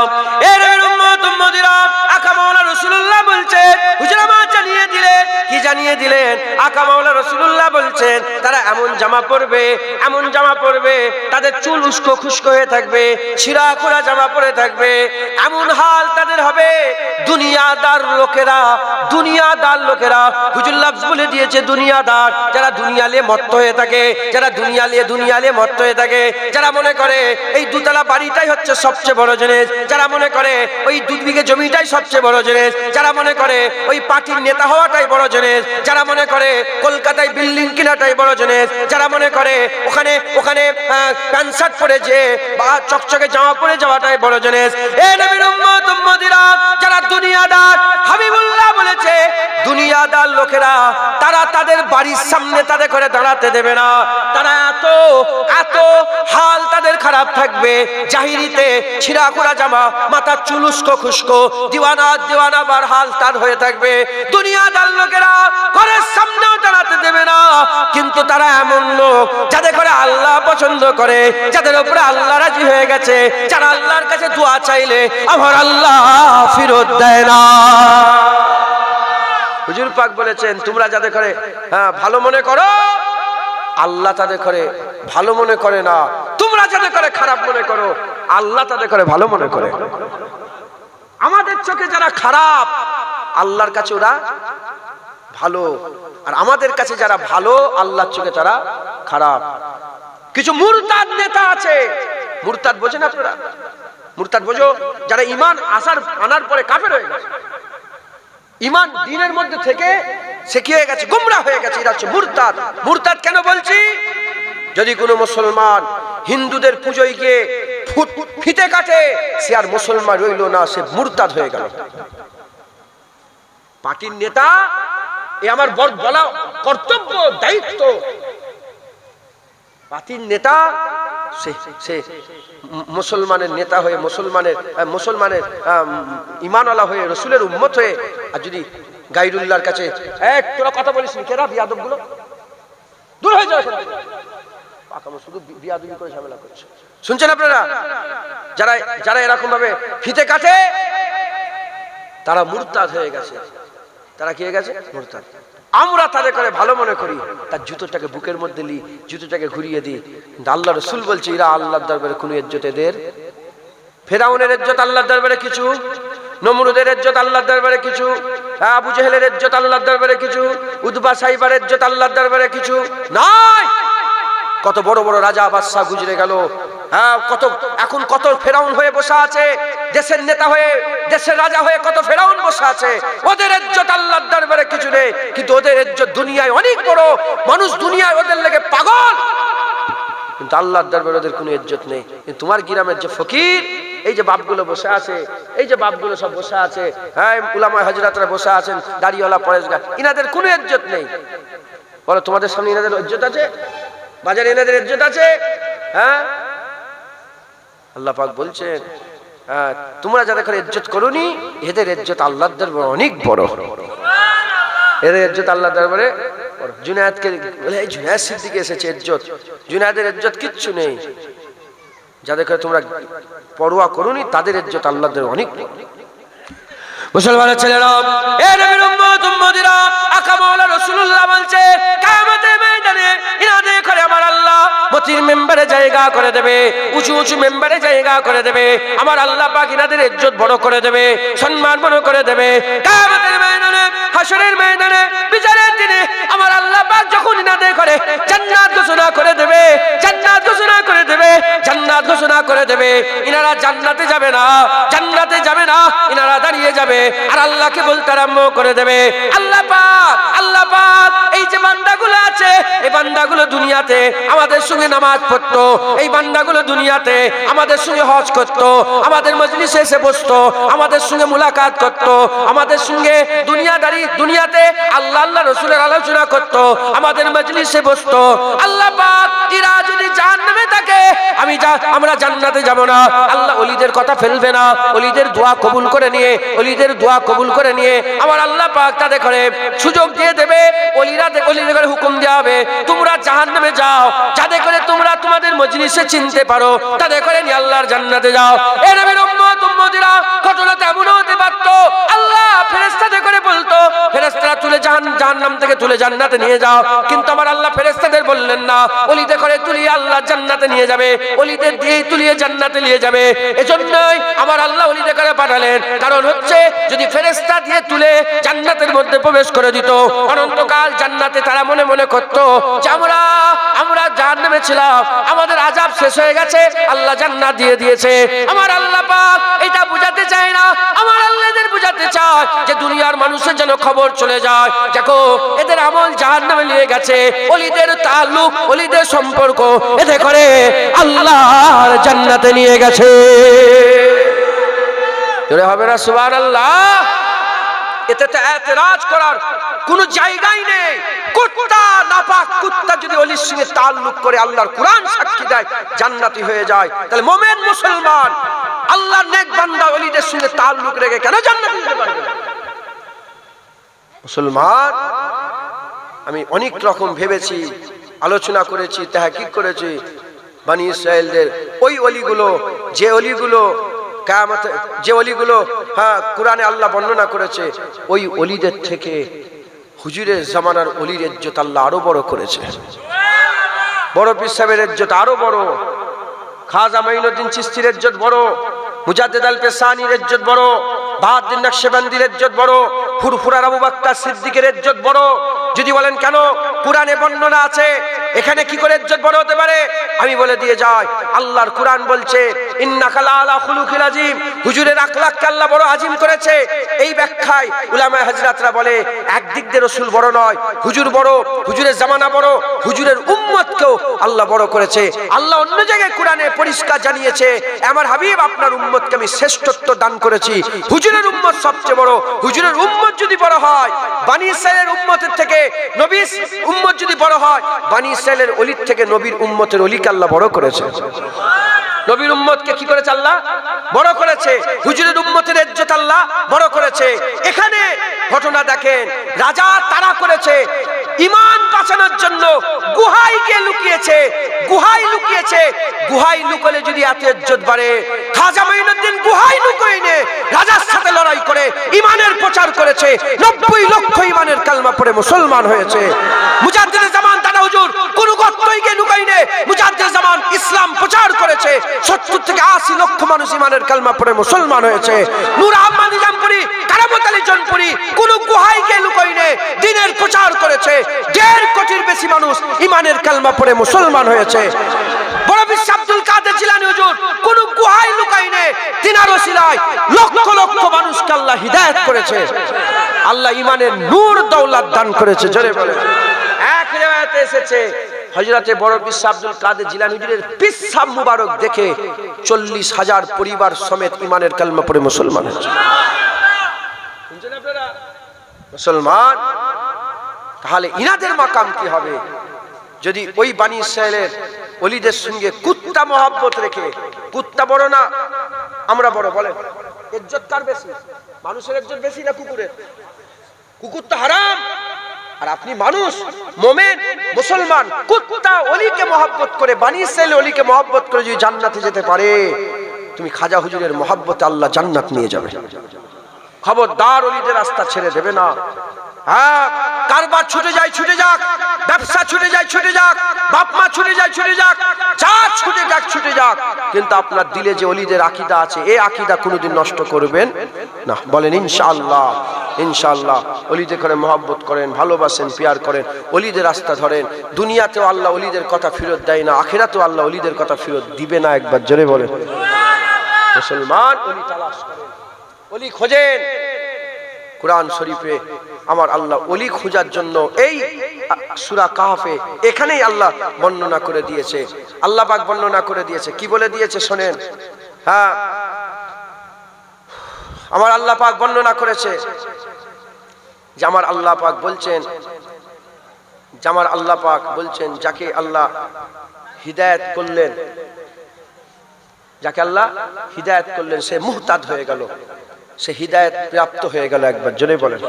এ নবীর উম্মত উম্মতিরা, আকা মাওলা রাসূলুল্লাহ বলছেন, হুজুর আমার জানিয়ে দিলেন। কি জানিয়ে দিলেন? আকা মাওলা রাসূলুল্লাহ বলছেন তারা এমন জামা পরবে, এমন জামা পরবে, তাদের চুল উস্কো খুস্কো হয়ে থাকবে, ছিঁড়া খোড়া জামা পরে থাকবে। এমন হাল তাদের হবে, দুনিয়াদার লোকেরা, দুনিয়াদার লোকেরা, হুজুর লফজ বলে দিয়েছে দুনিয়াদার, যারা দুনিয়া নিয়ে মত্ত হয়ে থাকে, যারা দুনিয়া নিয়ে মত্ত হয়ে থাকে, যারা মনে করে এই দুতলা বাড়িটাই হচ্ছে সবচেয়ে বড় জিনিস, যারা মনে করে ওই 2 বিঘে জমিটাই সবচেয়ে বড় জিনিস, যারা মনে করে ওই পার্টির নেতা হওয়াটাই বড় জিনিস, যারা মনে করে কলকাতায় বিল্ডিং কেনাটাই বড় জিনিস, যারা মনে করে ওখানে প্যান্ট শার্ট পরে যে বা চকচকে জামা পরে যাওয়াটাই বড় জিনিস। এ নবীর উম্মত উম্মতিরা, যারা দুনিয়াদার, হাবিবুল্লাহ বলেছে দুনিয়াদার লোকেরা, তারা তাদের বাড়ির সামনে তাদের করে দাঁড়াতে দেবে না। তারা এত এত হাল তাদের খারাপ থাকবে, জাহিরিতে ছিঁড়া খোড়া জামা, মাথার চুল উস্কো খুস্কো, দিওয়ানা বার হাল তার হয়ে থাকবে। দুনিয়াদার লোকেরা ঘরের সামনেও দাঁড়াতে দেবে না। কিন্তু তারা এমন লোক যাদের করে আল্লাহ পছন্দ করে, যাদের উপরে আল্লাহ রাজি হয়ে গেছে, যারা আল্লাহর কাছে দোয়া চাইলে আমার আল্লাহ ফেরত দেয় না। হুজুর পাক বলেছেন, তোমরা যাদের করে ভালো মনে করো, আল্লাহ তাদের করে ভালো মনে করে না। তোমরা যাদের করে খারাপ মনে করো, আল্লাহ তাদের করে ভালো মনে করে। আমাদের চোখে যারা খারাপ, আল্লাহর কাছে ওরা ভালো। আর আমাদের কাছে যারা ভালো, আল্লাহর চোখে তারা খারাপ। কিছু মুরতাদ নেতা আছে, মুরতাদ বোঝেন আপনারা? মুরতাদ বোঝো? যারা ঈমান আনার পরে কাফের হয়ে গেছে, ঈমান দ্বীনের মধ্যে থেকে সে কি হয়ে গেছে? গোমরাহ হয়ে গেছে। এটা হচ্ছে মুরতাদ। মুরতাদ কেন বলছি? যদি কোনো মুসলমান হিন্দুদের পুজোয় গিয়ে ফিতে কাটে, সে আর মুসলমান রইল না, সে মুরতাদ হয়ে গেল। পার্টির নেতা এ আমার বলা কর্তব্য, দায়িত্ব। পার্টির নেতা সে মুসলমানের নেতা হয়ে, মুসলমানের ঈমানওয়ালা হয়ে, রসুলের উম্মত হয়ে, আর যদি গায়রুল্লাহর কাছে তোরা কথা বলিস নি, কেরা বিয়াদব গুলো দূর হয়ে যাও, শুধু বিয়াদবি করে ঝামেলা করছে। শুনছেন আপনারা? যারা এরকম ভাবে ফিতে কাটে তারা মুরতাদ হয়ে গেছে। তারা কি হয়ে গেছে? মুরতাদ। আমরা তাদের করে ভালো মনে করি, তার জুতোটাকে বুকের মধ্যে নিই, জুতোটাকে ঘুরিয়ে দিই। আল্লাহ রসুল বলছে এরা আল্লাহর দরবারে কোনো ইজ্জত এদের। ফেরাউনের ইজ্জত আল্লাহর দরবারে কিছু, নমরুদের ইজ্জত আল্লাহর দরবারে কিছু, আবু জেহেলের ইজ্জত আল্লাহর দরবারে কিছু, উতবা সাইবার ইজ্জত আল্লাহর দরবারে কিছু নাই। কত বড় বড় রাজা বাদশা গুজরে গেল, এখন কত ফেরাউন হয়ে বসে আছে, দেশের নেতা হয়ে, দেশের রাজা হয়ে কত ফেরাউন বসে আছে। ওদের ইজ্জত আল্লাহর দরবারে কিছু নেই, কিন্তু ওদের ইজ্জত দুনিয়ায় অনেক বড়। মানুষ দুনিয়ায় ওদের লেগে পাগল, কিন্তু আল্লাহর দরবারে ওদের কোনো ইজ্জত নেই। কিন্তু তোমার গ্রামের যে ফকির, এই যে বাপগুলো বসে আছে, এই যে বাপগুলো সব বসে আছে, হ্যাঁ উলামা হযরতরা বসে আছেন, দাড়িওয়ালা পরেশগার, ইনাদের কোনো ইজ্জত নেই। বলো তোমাদের সামনে ইনাদের ইজ্জত আছে? বাজারে এনাদের ইজ্জত আছে? হ্যাঁ, আল্লাহ পাক বলছেন তোমরা যাদের করে ইজ্জত করোনি, এদের ইজ্জত আল্লাহর দরবারে অনেক বড়। এদের ইজ্জত আল্লাহর দরবারে। জুনায়েদকে বলে এই জুনায়েদ সিদ্দিকী এসেছে ইজ্জত, জুনায়েদের ইজ্জত কিচ্ছু নেই। যাদের করে তোমরা পরোয়া করোনি তাদের ইজ্জত আল্লাহর দরবারে অনেক বড়। মুসলমানের ছেলেরা, এ নবীর উম্মত উম্মতিরা, আকা মাওলা রাসূলুল্লাহ বলছে কিয়ামতের ময়দানে ইনাদের করে আমার আল্লাহ মতির মেম্বারে জায়গা করে দেবে, উঁচু উঁচু মেম্বারে জায়গা করে দেবে। আমার আল্লাহ পাক ইনাদের ইজ্জত বড় করে দেবে, সম্মান বড় করে দেবে। কিয়ামতের ময়দানে, হাশরের ময়দানে, বিচারের দিনে আমার আল্লাহ পাক যখন ইনাদের করে জান্নাত ঘোষণা করে দেবে, জান্নাত ঘোষণা করে দেবে, জান্নাত ঘোষণা করে দেবে, ইনারা জান্নাতে যাবে না, জান্নাতে যাবে না, ইনারা দাঁড়িয়ে যাবে আর আল্লাহকে বলতে আরম্ভ করে দেবে, আল্লাহ পাক, আল্লাহ পাক, এই যে বান্দাগুলো আছে, এই বান্দাগুলো দুনিয়াতে আমাদের সঙ্গে নামাজ পড়তো, এই বান্দাগুলো দুনিয়াতে আমাদের সঙ্গে হজ করতো, আমাদের মজলিসে এসে বসতো, আমাদের সঙ্গে মুলাকাত করতো, আমাদের সঙ্গে দুনিয়াতে আল্লাহ আল্লাহ রসুলের আলোচনা করতো, আমাদের মজলিসে বসতো। আল্লাহ পাক এরা যদি জাহান্নামে থাকে, আমরা জান্নাতে যাব না। আল্লাহ ওলিদের কথা ফেলবে না, ওলিদের দোয়া কবুল করে নিয়ে, ওলিদের দোয়া কবুল করে নিয়ে আমার আল্লাহ পাক তাদের করে সুযোগ দিয়ে দেবে। ওলিদের করে হুকুম দেওয়া হবে তোমরা জাহান্নামে যাও, যাদের করে তোমরা তোমাদের মজলিসে চিনতে পারো তাদের করে নিয়ে আল্লাহর জান্নাতে যাও। এ নবীর উম্মত উম্মতিরা, ঘটনাটা এমন হতে পারতো আল্লাহ ফেরেশতাদের করে বলতো ফেরেশতারা তুলে জাহান্নাম থেকে তুলে জান্নাতে নিয়ে যাও, কিন্তু আমার আল্লাহ ফেরেশতাদের বললেন না, ওলিদের করে তুলিয়ে আল্লাহ জান্নাতে নিয়ে যাবে, ওলিদের দিয়ে তুলিয়ে জান্নাতে নিয়ে যাবে। এজন্যই আমার আল্লাহ ওলিদের করে পাঠালেন, কারণ হচ্ছে যদি ফেরেশতা দিয়ে তুলে জান্নাতের মধ্যে প্রবেশ করে দিত, অনন্তকাল জান্নাতে তারা মনে মনে করতো যে আমরা জাহান্নামে ছিলাম, আমাদের আযাব শেষ হয়ে গেছে, আল্লাহ জান্নাত দিয়ে দিয়েছে। আমার আল্লাহ পাক এটা বুঝাতে চায় না, আমার আল্লাহ এদের বুঝাতে চায় যে দুনিয়ার মানুষের যেন খবর চলে যায়, দেখো এদের আমল জাহান্নামে নিয়ে গেছে, ওলিদের তাআল্লুক, ওলিদের সম্পর্ক এতে করে আল্লাহর জান্নাতে নিয়ে গেছে। জোরে হবে না সুবহানাল্লাহ? এতে তো এতরাজ করার কোনো জায়গাই নেই। কুত্তা, নাপাক কুত্তা যদি ওলির সঙ্গে তাআল্লুক করে আল্লাহর কুরআন সাক্ষী দেয় জান্নাতি হয়ে যায়, তাহলে মুমিন মুসলমান আল্লাহর নেক বান্দা ওলিদের সঙ্গে তাআল্লুক রেখে কেন জান্নাতি হতে পারবে না? মুসলমান, আমি অনেক রকম ভেবেছি, আলোচনা করেছি, তাহকিক করেছি। বনি ইসরাইলদের ওই ওলিগুলো, যে ওলিগুলো কিয়ামতে, যে ওলিগুলো কুরআনে আল্লাহ বর্ণনা করেছে, ওই ওলিদের থেকে হুজুরের জামানার ওলির ইজ্জত আল্লাহ আরো বড় করেছে। বড় পীর সাহেবের ইজ্জত আরো বড়, খাজা মাইনুদ্দিন চিশতির ইজ্জত বড়, মুজাদ্দিদ আল পেসানির ইজ্জত বড়, বাহাউদ্দিন নকশবন্দির ইজ্জত বড়, ফুরফুরার আবু বকর সিদ্দিকের ইজ্জত বড়। যদি বলেন কেন, কুরআনে বর্ণনা আছে, এখানে কি করে ইজ্জত বড় হতে পারে? আমি বলে দিয়ে যাই, আল্লাহর কুরআন বলছে ইন্নাকা লাআলা খুলুকিল আযীম, হুজুরের আখলাককে আল্লাহ বড় আযীম করেছে। এই ব্যাখ্যায় উলামায়ে হযরতরা বলে একদিক দিয়ে রাসূল বড় নয়, হুজুর বড়, হুজুরের জামানা বড়, হুজুরের উম্মতকেও উম্মতকেও আল্লাহ বড় করেছে। আল্লাহ অন্য জায়গায় কোরআনে পরিষ্কার জানিয়েছে, আমার হাবিব আপনার উম্মতকে আমি শ্রেষ্ঠত্ব দান করেছি। হুজুরের উম্মত সবচেয়ে বড়। হুজুরের উম্মত যদি বড় হয়, বনি ইসরাইলের উম্মতের থেকে নবীর উম্মত যদি বড় হয়, বনি ইসরাইলের ওলির থেকে নবীর উম্মতের ওলিকে আল্লাহ বড় করেছে। নবীর উম্মতকে কি করেছে আল্লাহ? বড় করেছে। হুজুরের উম্মতের ইজ্জত আল্লাহ বড় করেছে। এখানে ঘটনা দেখেন, রাজা তারা করেছে ঈমান বাঁচানোর জন্য গুহায় গিয়ে লুকিয়েছে। গুহায় লুকিয়েছে। গুহায় লুকালে যদি এত ইজ্জত বাড়ে, খাজা মাইনুদ্দিন গুহায় লুকিয়ে রাজার সাথে লড়াই করে ঈমানের প্রচার করেছে। 90 লক্ষ ঈমানের কালমা পড়ে মুসলমান হয়েছে। মুজাদ্দিদ জামান দাদা হুজুর কোন গর্তই গিয়ে লুকাইনে মুজাদ্দিদ জামান ইসলাম প্রচার করেছে। 70 থেকে 80 লক্ষ মানুষ ঈমানের কালমা পড়ে মুসলমান হয়েছে। নূর আহমদ নিজামপুরি, কারামত আলী জনপুরি কোন গুহায় গিয়ে লুকাইনে দ্বীনের প্রচার করেছে। 1.5 কোটির বেশি মানুষ ঈমানের কালমা পড়ে মুসলমান হয়েছে। বড় বিশ্ব আব্দুল কাদের জিলানী হুজুর কোন গুহায় লুকাইনে তিনার ওসিলায় লক্ষ লক্ষ মানুষকে আল্লাহ হিদায়াত করেছে। আল্লাহ ঈমানের নূর দৌলত দান করেছে। জোরে বলে। এক রিওয়ায়াতে এসেছে, হযরতে বড় বিশ্ব আব্দুল কাদের জিলানী হুজুরের পিসাব মুবারক দেখে 40,000 পরিবার সমেত ঈমানের কালমা পড়ে মুসলমান হয়েছে। শুনছেন আপনারা? মুসলমান। তাহলে ইনাদের মাকাম কি হবে? যদি ওই বনি ইসরাইলের ওলিদের সঙ্গে কুত্তা মহব্বত রেখে, কুত্তা বড় না আমরা বড়, বলেন ইজ্জত কার বেশি? মানুষের ইজ্জত বেশি না কুকুরের? কুকুর তো হারাম, আর আপনি মানুষ মোমেন মুসলমান কুত্তা ওলিকে মহব্বত করে, বনি ইসরাইল ওলিকে মহব্বত করে যদি জান্নাতে যেতে পারে, তুমি খাজা হুজুরের মহব্বতে আল্লাহ জান্নাত নিয়ে যাবে। খবরদার ওলিদের রাস্তা ছেড়ে দেবে না। হ্যাঁ, কারবার ছুটে যায় ছুটে যাক, ব্যবসা ছুটে যায় ছুটে যাক, বাপ মা ছুটে যায় ছুটে যাক, যা ছুটে যাক ছুটে যাক, কিন্তু আপনার দিলে যে ওলিদের আকীদা আছে, এই আকীদা কোনোদিন নষ্ট করবেন না। বলেন ইনশাআল্লাহ। ইনশাআল্লাহ। ওলিদের করে মহব্বত করেন, ভালোবাসেন, পিয়ার করেন, ওলিদের রাস্তা ধরেন। দুনিয়াতেও আল্লাহ ওলিদের কথা ফেরত দেয় না, আখিরাতেও আল্লাহ ওলিদের কথা ফেরত দিবে না। একবার জোরে বলেন। মুসলমান ওলি তালাশ করেন, ওলি খোঁজেন। কুরআন শরীফে আমার আল্লাহ ওলি খোঁজার জন্য এই সূরা কাহফে এখানেই আল্লাহ বর্ণনা করে দিয়েছে। আল্লাহ পাক বর্ণনা করে দিয়েছে, কি বলে দিয়েছে শোনেন। হ্যাঁ, আমার আল্লাহ পাক বর্ণনা করেছে যে আমার আল্লাহ পাক বলছেন, যাকে আল্লাহ হিদায়াত করলেন, যাকে আল্লাহ হিদায়াত করলেন সে মুহতাদ হয়ে গেল, সে হিদায়াত প্রাপ্ত হয়ে গেল। একবার জোরে বলেন।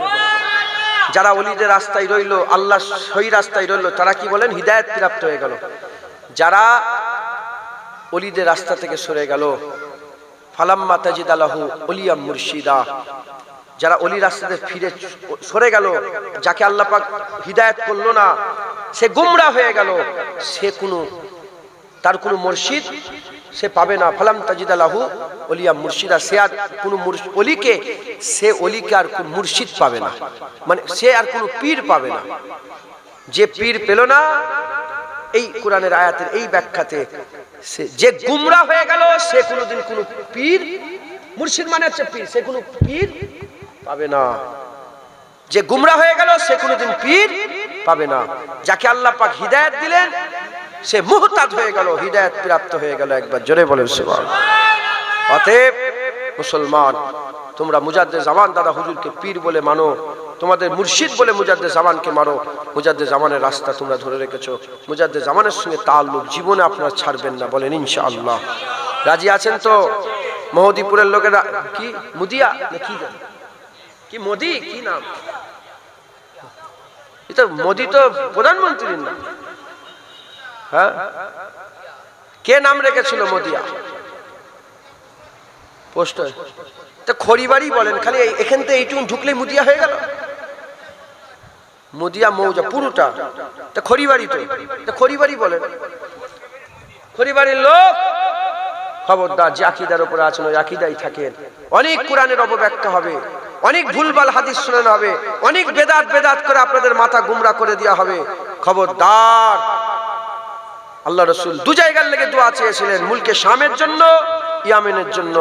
যারা ওলিদের রাস্তায় রইল, আল্লাহ সহি রাস্তায় রইল, তারা কি বলেন? হিদায়াত প্রাপ্ত হয়ে গেল। যারা ওলিদের রাস্তা থেকে সরে গেল, ফালাম্মা তাজিদ লাহু ওলিয়াম মুর্শিদা, যারা ওলি রাস্তাতে ফিরে সরে গেল, যাকে আল্লাহ পাক হিদায়াত করলো না, সে গুমরাহ হয়ে গেল, সে তার কোনো মুর্শিদ সে পাবে না। ফালাম তাজিদ লাহু ওলিয়া মুর্শিদা, সে আর কোনো ওলিকে, সে ওলিকে আর কোন মুর্শিদ পাবে না, মানে সে আর কোনো পীর পাবে না। যে পীর পেল না, এই কোরআনের আয়াতের এই ব্যাখ্যাতে যে গুমরাহ হয়ে গেল, সে কোনোদিন কোনো পীর, মুর্শিদ মানে হচ্ছে পীর, সে কোনো পীর পাবে না। যে গুমরাহ হয়ে গেল, সে কোনোদিন পীর পাবে না। যাকে আল্লাহ পাক হিদায়াত দিলেন, সে মুহতাদ হয়ে গেল, হিদায়াত প্রাপ্ত হয়ে গেল। একবার জোরে বলেন সুবহানাল্লাহ। অতএব মুসলমান, তোমরা মুজাদ্দিদ জামান দাদা হুজুরকে পীর বলে মানো, তোমাদের মুর্শিদ বলে মুজাদ্দিদ জামানকে মানো। মুজাদ্দিদ জামানের রাস্তা তোমরা ধরে রেখেছো, মুজাদ্দিদ জামানের সঙ্গে তাআল্লুক জীবনে আপনারা ছাড়বেন না। বলেন ইনশাআল্লাহ। রাজি আছেন তো? মহদীপুরের লোকেরা কি মুদিয়া না কি মোদি, কি নাম? এটা মোদি তো প্রধানমন্ত্রীর নাম। হ্যাঁ, কে নাম রেখেছিল মোদিয়া? পোস্ট খড়িবাড়ি বলেন, খালি এখান থেকে এইটুকু ঢুকলেই মুদিয়া হয়ে গেল। মুদিয়া মৌজা পুরোটা খড়িবাড়ি, তো খড়িবাড়ি বলেন। খড়িবাড়ির লোক খবরদার, যে আকীদার উপরে আছেন ওই আকীদায় থাকেন। অনেক কোরআনের অপব্যাখ্যা হবে, অনেক ভুলভাল হাদিস শোনানো হবে, অনেক বেদাত করে আপনাদের মাথা গুমরা করে দেওয়া হবে। খবরদার। আল্লাহ রাসূল 2 জায়গার লেগে দোয়া চেয়েছিলেন, মুলকে শামের জন্য, ইয়ামেনের জন্য।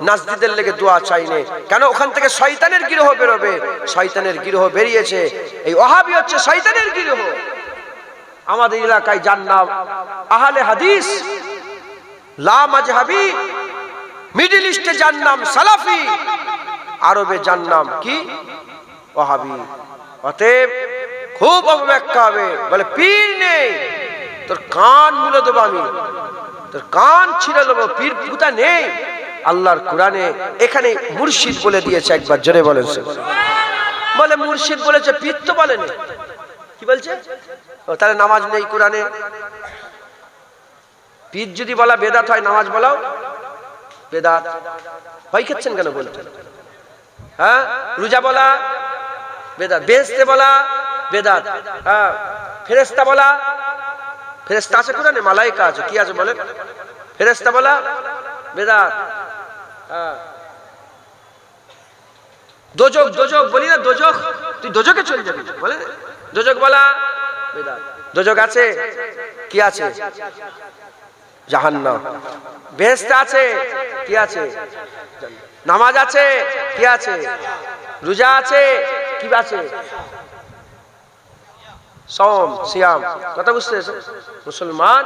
নাজদীদের লেগে দোয়া চাইনে, কেন? ওখান থেকে শয়তানের গিরহ বেরোবে। শয়তানের গিরহ বেরিয়েছে, এই ওয়াহাবি হচ্ছে শয়তানের গিরহ। আমাদের এলাকায় যার নাম আহলে হাদিস, লা মাযহাবি, মিডল ইস্টে যার নাম সালাফি, আরবে যার নাম কি ওয়াহাবি। অতএব খুব অপব্যাখ্যা হবে, বলে পীর নেই, তোর কান মুলে দেবো আমি, তোর কান ছিঁড়ে দেবো, পীর পুতা নেই। আল্লাহর কোরআনে এখানে মুর্শিদ বলে দিয়েছে, একবার জোরে বলেন। বলে মুর্শিদ বলেছে, পীর তো বলেনি। কি বলছে? তাহলে নামাজ নেই কোরআনে। পীর যদি বলা বেদাত হয়, নামাজ বলাও বেদাত। ভয় খাচ্ছেন কেন বলতে? হ্যাঁ, রোজা বলা বেদাত, বেহেশতে বলা বেদাত, হ্যাঁ, ফেরেশতা বলা, ফেরেশতা আছে কোরআনে, মালায়েকা আছে, কি আছে বলেন? ফেরেশতা বলা বেদাত। হ্যাঁ, দোজক, দোজক বলি না, দোজক, তুই দোজকে চলে যাবি বলে, দোজক বলা বেদাত। দোজক আছে, কি আছে? জাহান্নাম। বেহেশত আছে, কি আছে? নামাজ আছে, কি আছে? রোজা আছে, কি আছে? সওম, সিয়াম। কথা বুঝতেছেন? মুসলমান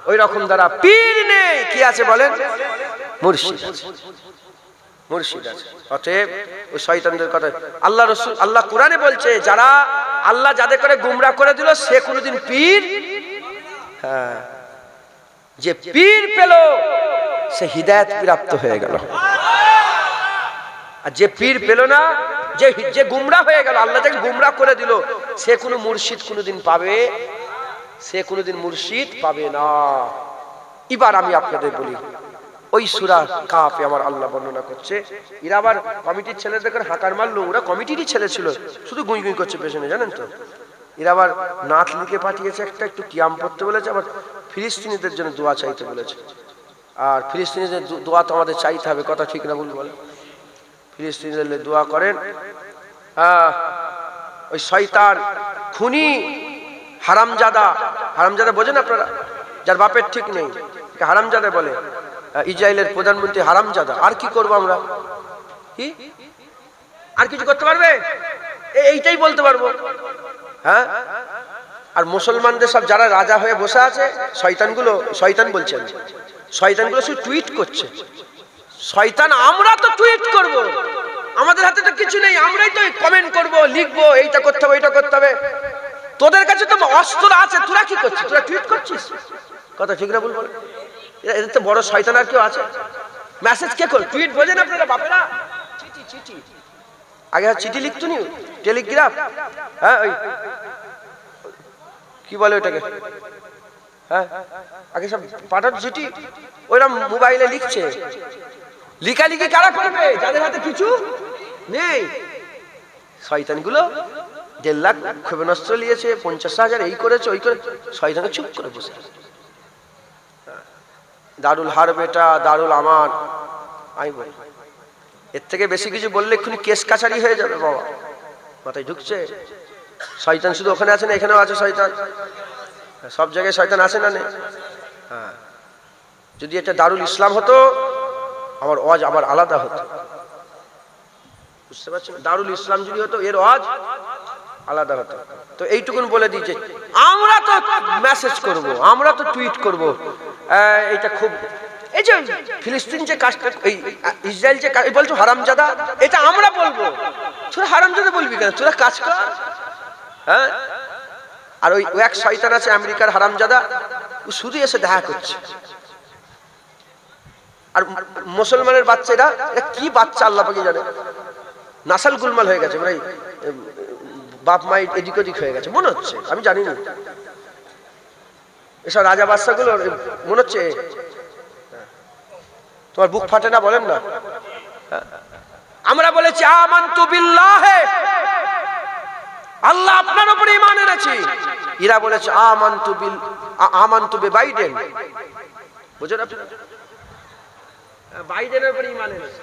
ওই রকম দ্বারা পীর নেই, কি আছে বলেন? মুর্শিদ আছে, মুর্শিদ আছে। অতএব ওই শয়তানদের কথা আল্লাহ রাসূল, আল্লাহ কোরআনে বলছে, যারা আল্লাহ যাদের করে গুমরাহ করে দিল, সে কোনোদিন পীর, হ্যাঁ, যে পীর পেল সে হিদায়াত প্রাপ্ত হয়ে গেল। আর যে পীর পেল না, যে গুমরাহ হয়ে গেল, আল্লাহ যাকে গুমরাহ করে দিল, সে কোনো মুর্শিদ কোনোদিন পাবে, সে কোনোদিন মুর্শিদ পাবে না। এবার আমি আপনাদের বলি, ওই সূরা কাফে আমার আল্লাহ বর্ণনা করছে, এরা আবার কমিটির ছেলেদের করে হাঁকার মারলো, ওরা কমিটিরই ছেলে ছিল, শুধু গুঁই গুঁই করছে পেছনে, জানেন তো? এরা আবার নাত লিখে পাঠিয়েছে একটা, একটু কিয়াম পড়তে বলেছে, আবার ফিলিস্তিনিদের জন্য দোয়া চাইতে বলেছে। আর ফিলিস্তিনিদের দোয়া তো আমাদের চাইতে হবে, কথা ঠিক না ভুল বলে? ফিলিস্তিনিদের দোয়া করেন। হ্যাঁ, ওই শয়তান খুনি হারামজাদা, হারামজাদা বোঝেন আপনারা? যার বাপের ঠিক নেই হারামজাদা বলে। ইসরায়েলের প্রধানমন্ত্রী হারামজাদা। আর কি করবো আমরা? কি আর কিছু করতে পারবে? এইটাই বলতে পারবো। হ্যাঁ, আর মুসলমানদের সব যারা রাজা হয়ে বসে আছে, শয়তানগুলো, শয়তান বলছেন, শয়তানগুলো শুধু টুইট করছে। শয়তান, আমরা তো টুইট করব, আমাদের হাতে তো কিছু নেই, আমরাই তো কমেন্ট করব, লিখবো, এইটা করতে হবে, এইটা করতে হবে। তোদের কাছে তো অস্ত্র আছে, তোরা কি করছিস? তোরা টুইট করছিস। কথা ঠিক না ভুল বলে? এদের তো বড় শয়তান আর কেউ আছে? মেসেজ কে করে? টুইট বোঝেন আপনারা বাপেরা? চিঠি, চিঠি আগে চিঠি লিখতো নি, টেলিগ্রাফ। হ্যাঁ, ওই কি বলে ওটাকে, হ্যাঁ, আগে সব পাঠাতো চিঠি, ওইরকম মোবাইলে লিখছে। লিখালিখি কারা করবে? যাদের হাতে কিছু নেই। শয়তানগুলো 1.5 লাখ ক্ষেপণাস্ত্র নিয়েছে, 50,000 এই করেছে, ওই করে, শয়তানকে চুপ করে বসে। দারুল হারব এটা, দারুল আমান। আমি বলি, এর থেকে বেশি কিছু বললে এক্ষুনি কেস কাছারি হয়ে যাবে বাবা। মাথায় ঢুকছে? শয়তান শুধু ওখানে আছে না, এখানেও আছে শয়তান। সব জায়গায় শয়তান আছে না? নেই? হ্যাঁ, যদি এটা দারুল ইসলাম হতো, আমার ওয়াজ আবার আলাদা হতো। বুঝতে পারছেন? দারুল ইসলাম যদি হতো, এর ওয়াজ আলাদা হতো। তো এইটুকুন বলে দিয়েছে, আমরা তো মেসেজ করব, আমরা তো টুইট করব। এটা খুব, এই যে ফিলিস্তিন যে কাজটা, এই ইসরায়েল যে বলছো হারামজাদা, এটা আমরা বলবো। তোরা হারামজাদা বলবি কেন? তোরা কাজ কর। হ্যাঁ, আর ওই এক শয়তান আছে আমেরিকার হারামজাদা, ও শুধু এসে দেখা করছে। আর মুসলমানের বাচ্চারা, কি বাচ্চা আল্লাহ পাকি জানে, নাসাল গুলমাল হয়ে গেছে, মানে বাপ মাই এদিক ওদিক হয়ে গেছে মনে হচ্ছে, আমি জানি না। এসব রাজা বাদশাগুলো মনে হচ্ছে, তোমার বুক ফাটে না? বলেন না। আমরা বলেছি আমানতু বিল্লাহি, আল্লাহ আপনার উপরে ঈমান এনেছি। এরা বলেছে আমানতু বাইডেন। বুঝেন আপনি? বাইডেনের উপরে ঈমান এনেছে।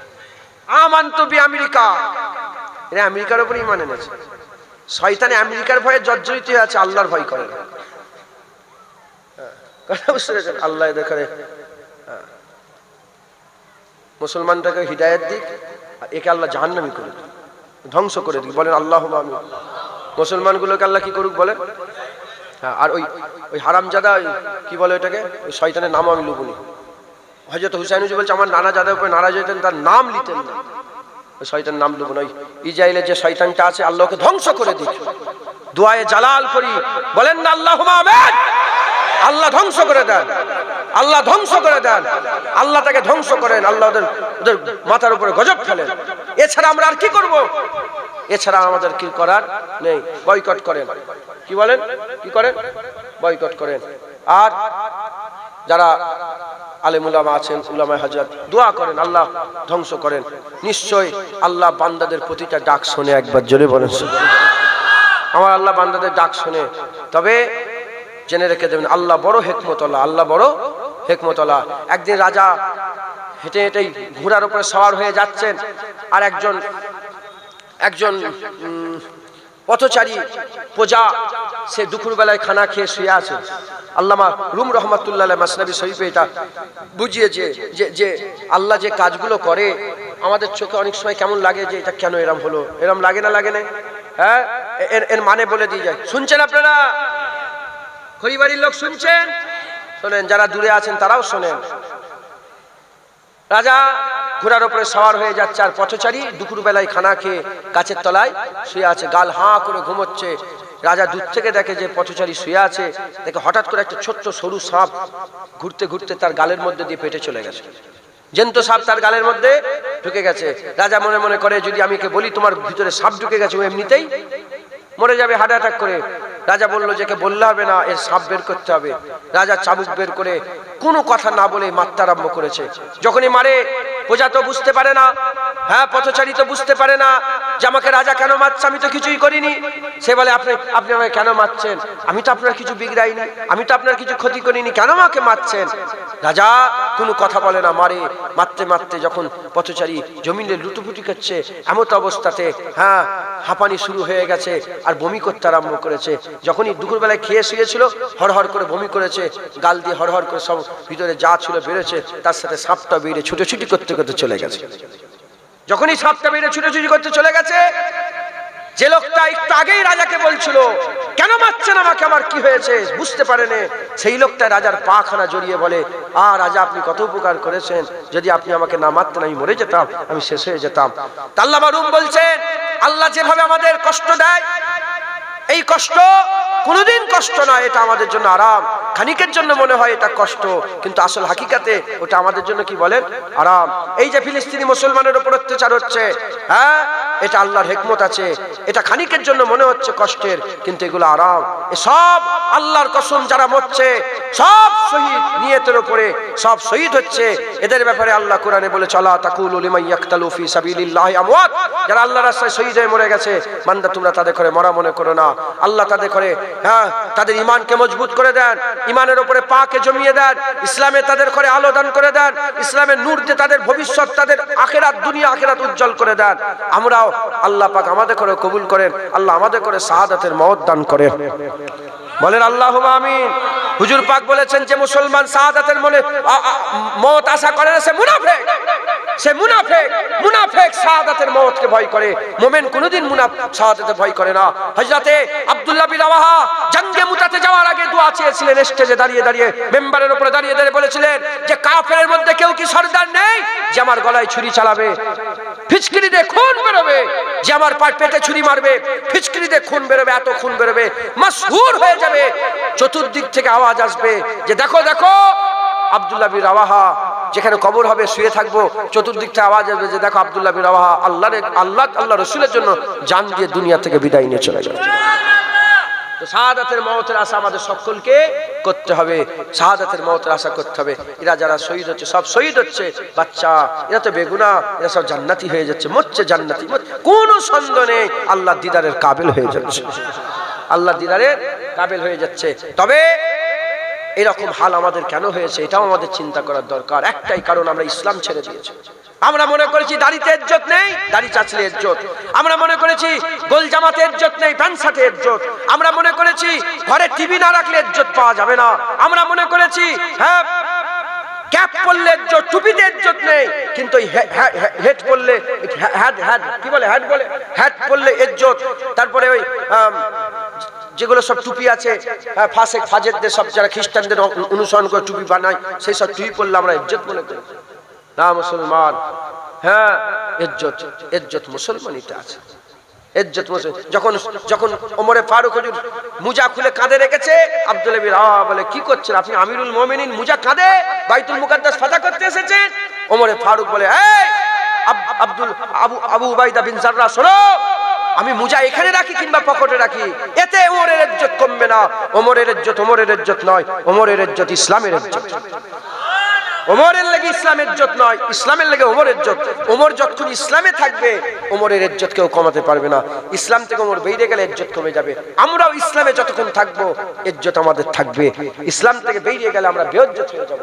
আমানতু আমেরিকা, এরা আমেরিকার উপরে ঈমান এনেছে। শয়তানে আমেরিকার ভয়ে জর্জরিত হয়ে আছে, আল্লাহর ভয় করে না। কথা বুঝতে পেরেছেন? আল্লাহ দেখে মুসলমানটাকে হিদায়াত দিক, একে আল্লাহ জাহান্নামী করে দিক, ধ্বংস করে দিক। বলেন আল্লাহুম্মা আমিন। মুসলমানগুলোকে আল্লাহ কি করুক বলেন? আর ওই ওই হারামজাদা কি বলে ওটাকে, ওই শয়তানের নাম আমি লুবনি। হযরত হুসাইন হুজুর বলছে আমার নানা যাদের উপরে নারাজ হইতেন তার নাম লিতেন না, ওই শয়তানের নাম লুবনি। ওই ইসরায়েলের যে শয়তানটা আছে আল্লাহকে ধ্বংস করে দিই, দোয়ায়ে জালাল করি, বলেন না আল্লাহুম্মা আমিন। আল্লাহ ধ্বংস করে দেন, আল্লাহ ধ্বংস করে দেন, আল্লাহ তাকে ধ্বংস করেন, আল্লাহ ওদের মাথার উপরে গজব ফেলেন। এছাড়া আমরা আর কি করব? এছাড়া আমাদের কি করার নেই। বয়কট করেন, কি বলেন, কি করেন? বয়কট করেন। আর যারা আলেম উলামা আছেন, উলামায়ে হযরত, দোয়া করেন আল্লাহ ধ্বংস করেন। নিশ্চয় আল্লাহ বান্দাদের প্রতিটা ডাক শুনে, একবার জোরে বলেন আমার আল্লাহ বান্দাদের ডাক শুনে। তবে জেনে রেখে দেবেন আল্লাহ বড় হিকমতওয়ালা, আল্লাহ বড় হিকমতওয়ালা। একদিন রাজা হেঁটে হেঁটেই ঘোড়ার উপরে সওয়ার হয়ে যাচ্ছেন, আর একজন পথচারী প্রজা, সে দুপুরবেলায় খানা খেয়ে শুয়ে আছে। আল্লামা রুম রহমাতুল্লাহ আলাইহি মাসনাবি শরীফে এটা বুঝিয়েছে যে আল্লাহ যে কাজগুলো করে আমাদের চোখে অনেক সময় কেমন লাগে যে এটা কেন এরম হলো, এরম লাগে না, লাগে না? হ্যাঁ, এর মানে বলে দিয়ে যায়। শুনছেন আপনারা? খড়িবাড়ির লোক শুনছেন? শোনেন, যারা দূরে আছেন তারাও শোনেন। রাজা ঘোড়ার উপরে সওয়ার হয়ে যাচ্ছে, আর পথচারী দুপুর বেলায় খানা খেয়ে গাছের তলায় শুয়ে আছে, গাল হাঁ করে ঘুমোচ্ছে। রাজা দূর থেকে দেখে যে পথচারী শুয়ে আছে, দেখে হঠাৎ করে একটা ছোট্ট সরু সাপ ঘুরতে ঘুরতে তার গালের মধ্যে দিয়ে পেটে চলে গেছে। জ্যান্ত সাপ তার গালের মধ্যে ঢুকে গেছে। রাজা মনে মনে করে যদি আমি কে বলি তোমার ভিতরে সাপ ঢুকে গেছে, ও এমনিতেই মরে যাবে হার্ট অ্যাটাক করে। রাজা বলল যে কে বললে হবে না, এর সাপ বের করতে হবে। রাজা চাবুক বের করে কোনো কথা না বলে মারতে আরম্ভ করেছে। যখনই মারে, প্রজা তো বুঝতে পারে না, হ্যাঁ, পথচারী তো বুঝতে পারে না যে আমাকে রাজা কেন মারছে, আমি তো কিছুই করিনি। সে বলে আপনি আমাকে কেন মারছেন? আমি তো আপনার কিছু বিগড়াইনি, আমি তো আপনার কিছু ক্ষতি করিনি, কেন আমাকে মারছেন? রাজা কোনো কথা বলে না, মারতে মারতে যখন পথচারী জমিনে লুটুপুটি করছে, এমত অবস্থাতে হ্যাঁ হাঁপানি শুরু হয়ে গেছে আর বমি করতে আরম্ভ করেছে। যখনই দুপুরবেলায় খেয়ে শুয়েছিল, হড়হড় করে বমি করেছে, গাল দিয়ে হড়হড় করে সব ভিতরে যা ছিল বেরোছে, তার সাথে সাপটা বেরিয়ে ছুটোছুটি করতে করতে চলে গেছে। যখনই সাপটা বেরিয়ে ছুটোছুটি করতে চলে গেছে, যে লোকটা একটু আগেই রাজাকে বলছিল কেন মারছেন আমাকে, আমার কি হয়েছে, বুঝতে পারেনি, সেই লোকটা রাজার পা খানা জড়িয়ে বলে, রাজা আপনি কত উপকার করেছেন, যদি আপনি আমাকে না মারতেন আমি মরে যেতাম, আমি শেষ হয়ে যেতাম। আল্লামা রুম বলছেন আল্লাহ যেভাবে আমাদের কষ্ট দেয়, এই কষ্ট কোনোদিন কষ্ট না, এটা আমাদের জন্য আরাম। খানিকের জন্য মনে হয় এটা কষ্ট, কিন্তু আসল হাকিকাতে ওটা আমাদের জন্য কি বলেন, আরাম। এই যে ফিলিস্তিনি মুসলমানের উপর অত্যাচার হচ্ছে, হ্যাঁ, এটা আল্লাহর হিকমত আছে। এটা খানিকের জন্য মনে হচ্ছে কষ্টের, কিন্তু এগুলো আরাম। এসব আল্লাহর কসম, যারা মরছে সব শহীদ নিয়তের উপরে, সব শহীদ হচ্ছে। এদের ব্যাপারে আল্লাহ কোরআনে বলে চলা তাকুলু লিমান ইয়াকতালু ফি সাবিলিল্লাহি আমওয়াত, যারা আল্লাহর রাস্তায় শহীদ হয়ে মরে গেছে, বান্দা তোমরা তাদের করে মরা মনে করো না। আল্লাহ তাদের করে হ্যাঁ তাদের ঈমানকে মজবুত করে দেন, ঈমানের উপরে পাকে জমিয়ে দেন, ইসলামে তাদের করে আলো দান করে দেন, ইসলামের নূর দিয়ে তাদের ভবিষ্যৎ, তাদের আখিরাত, দুনিয়া আখিরাত উজ্জ্বল করে দেন। আমরাও আল্লাহ পাক আমাদের করে কবুল করেন, আল্লাহ আমাদের করে শাহাদাতের মওত দান করেন, বলেন আল্লাহুম্মা আমিন। হুজুর পাক বলেছেন যে মুসলমান শাহাদাতের মনে মওত আশা করে না, সে মুনাফিক, সে মুনাফিক। মুনাফিক শাহাদাতের মওতকে ভয় করে, মুমিন কোনোদিন শাহাদাতে ভয় করে না। হযরতে আব্দুল্লাহ বিন রাওয়াহা জঙ্গে মুতাতে যাওয়ার আগে দোয়া চেয়েছিলেন, স্টেজে দাঁড়িয়ে দাঁড়িয়ে, মেম্বারের উপরে দাঁড়িয়ে দাঁড়িয়ে বলেছিলেন যে কাফেরের মধ্যে কেউ কি সরদার নেই যে আমার গলায় ছুরি চালাবে, ফিচকিরি দিয়ে খুন বেরোবে, যে আমার পেটে ছুরি মারবে, ফিচকিরি দিয়ে খুন বেরোবে, এত খুন বেরোবে, মাসহুর হয়ে যাবে, চতুর্দিক থেকে আওয়াজ আসবে যে দেখো দেখো আব্দুল্লাহ বিন রাওয়াহা, যেখানে কবর হবে শুয়ে থাকবো, চতুর্দিক থেকে আওয়াজ আসবে যে দেখো আব্দুল্লাহ বিন রাওয়াহা আল্লাহ রাসূলের জন্য জান দিয়ে দুনিয়া থেকে বিদায় নিয়ে চলে গেল। তো শাহাদাতের মওতের আশা আমাদের সকলকে করতে হবে, শাহাদাতের মওতের আশা করতে হবে। এরা যারা শহীদ হচ্ছে, সব শহীদ হচ্ছে বাচ্চা, এরা তো বেগুনাহ, এরা সব জান্নাতি হয়ে যাচ্ছে, মরছে জান্নাতি, কোনো সন্দেহ নেই, আল্লাহ দিদারের কাবিল হয়ে যাচ্ছে, আল্লাহ দিদারের কাবিল হয়ে যাচ্ছে। তবে এরকম হাল আমাদের কেন হয়েছে এটাও আমাদের চিন্তা করার দরকার। একটাই কারণ, আমরা ইসলাম ছেড়ে দিয়েছি। আমরা মনে করেছি দাড়িতে ইজ্জত নেই, দাড়ি চাচলে ইজ্জত। আমরা মনে করেছি গোল জামাতে ইজ্জত নেই, প্যান্ট শার্টে ইজ্জত। আমরা মনে করেছি ঘরে টিভি না রাখলে ইজ্জত পাওয়া যাবে না। আমরা মনে করেছি হ্যাঁ ক্যাপ পরলে ইজ্জত, টুপিতে ইজ্জত নেই, কিন্তু হেড পরলে হ্যাট কি বলে, হ্যাট বলে, হ্যাট পরলে ইজ্জত। তারপরে ওই যেগুলো সব টুপি আছে, ফাসেক ফাজেরদের সব যারা খ্রিস্টানদের অনুসরণ করে টুপি বানায়, সেই সব টুপি পরলে আমরা ইজ্জত মনে করি না মুসলমান। হ্যাঁ, ইজ্জত ইজ্জত মুসলমানিতে আছে। ইজ্জত যখন যখন ওমরে ফারুক হুজুর মুজা খুলে কাঁধে রেখেছে, আব্দুল বিন বলে কি করছেন আপনি? আমিরুল মুমিনিন মুজা কাঁধে বাইতুল মুকাদ্দাস ফাতা করতে এসেছেন। ওমরে ফারুক বলে, এই আবু উবাইদা বিন জাররাহ, শোনো, আমি মুজা এখানে রাখি কিংবা পকেটে রাখি, এতে ওমরের ইজ্জত কমবে না। ওমরের ইজ্জত নয়, ওমরের ইজ্জত ইসলামের ইজ্জত। ওমরের লাগে ইসলামের ইজ্জত নয়, ইসলামের লাগে ওমরের ইজ্জত। ওমর যতক্ষণ ইসলামে থাকবে ওমরের ইজ্জত কেউ কমাতে পারবে না। ইসলাম থেকে ওমর বেরিয়ে গেলে ইজ্জত কমে যাবে। আমরাও ইসলামে যতক্ষণ থাকবো ইজ্জত আমাদের থাকবে, ইসলাম থেকে বেরিয়ে গেলে আমরা বেইজ্জত হয়ে যাব।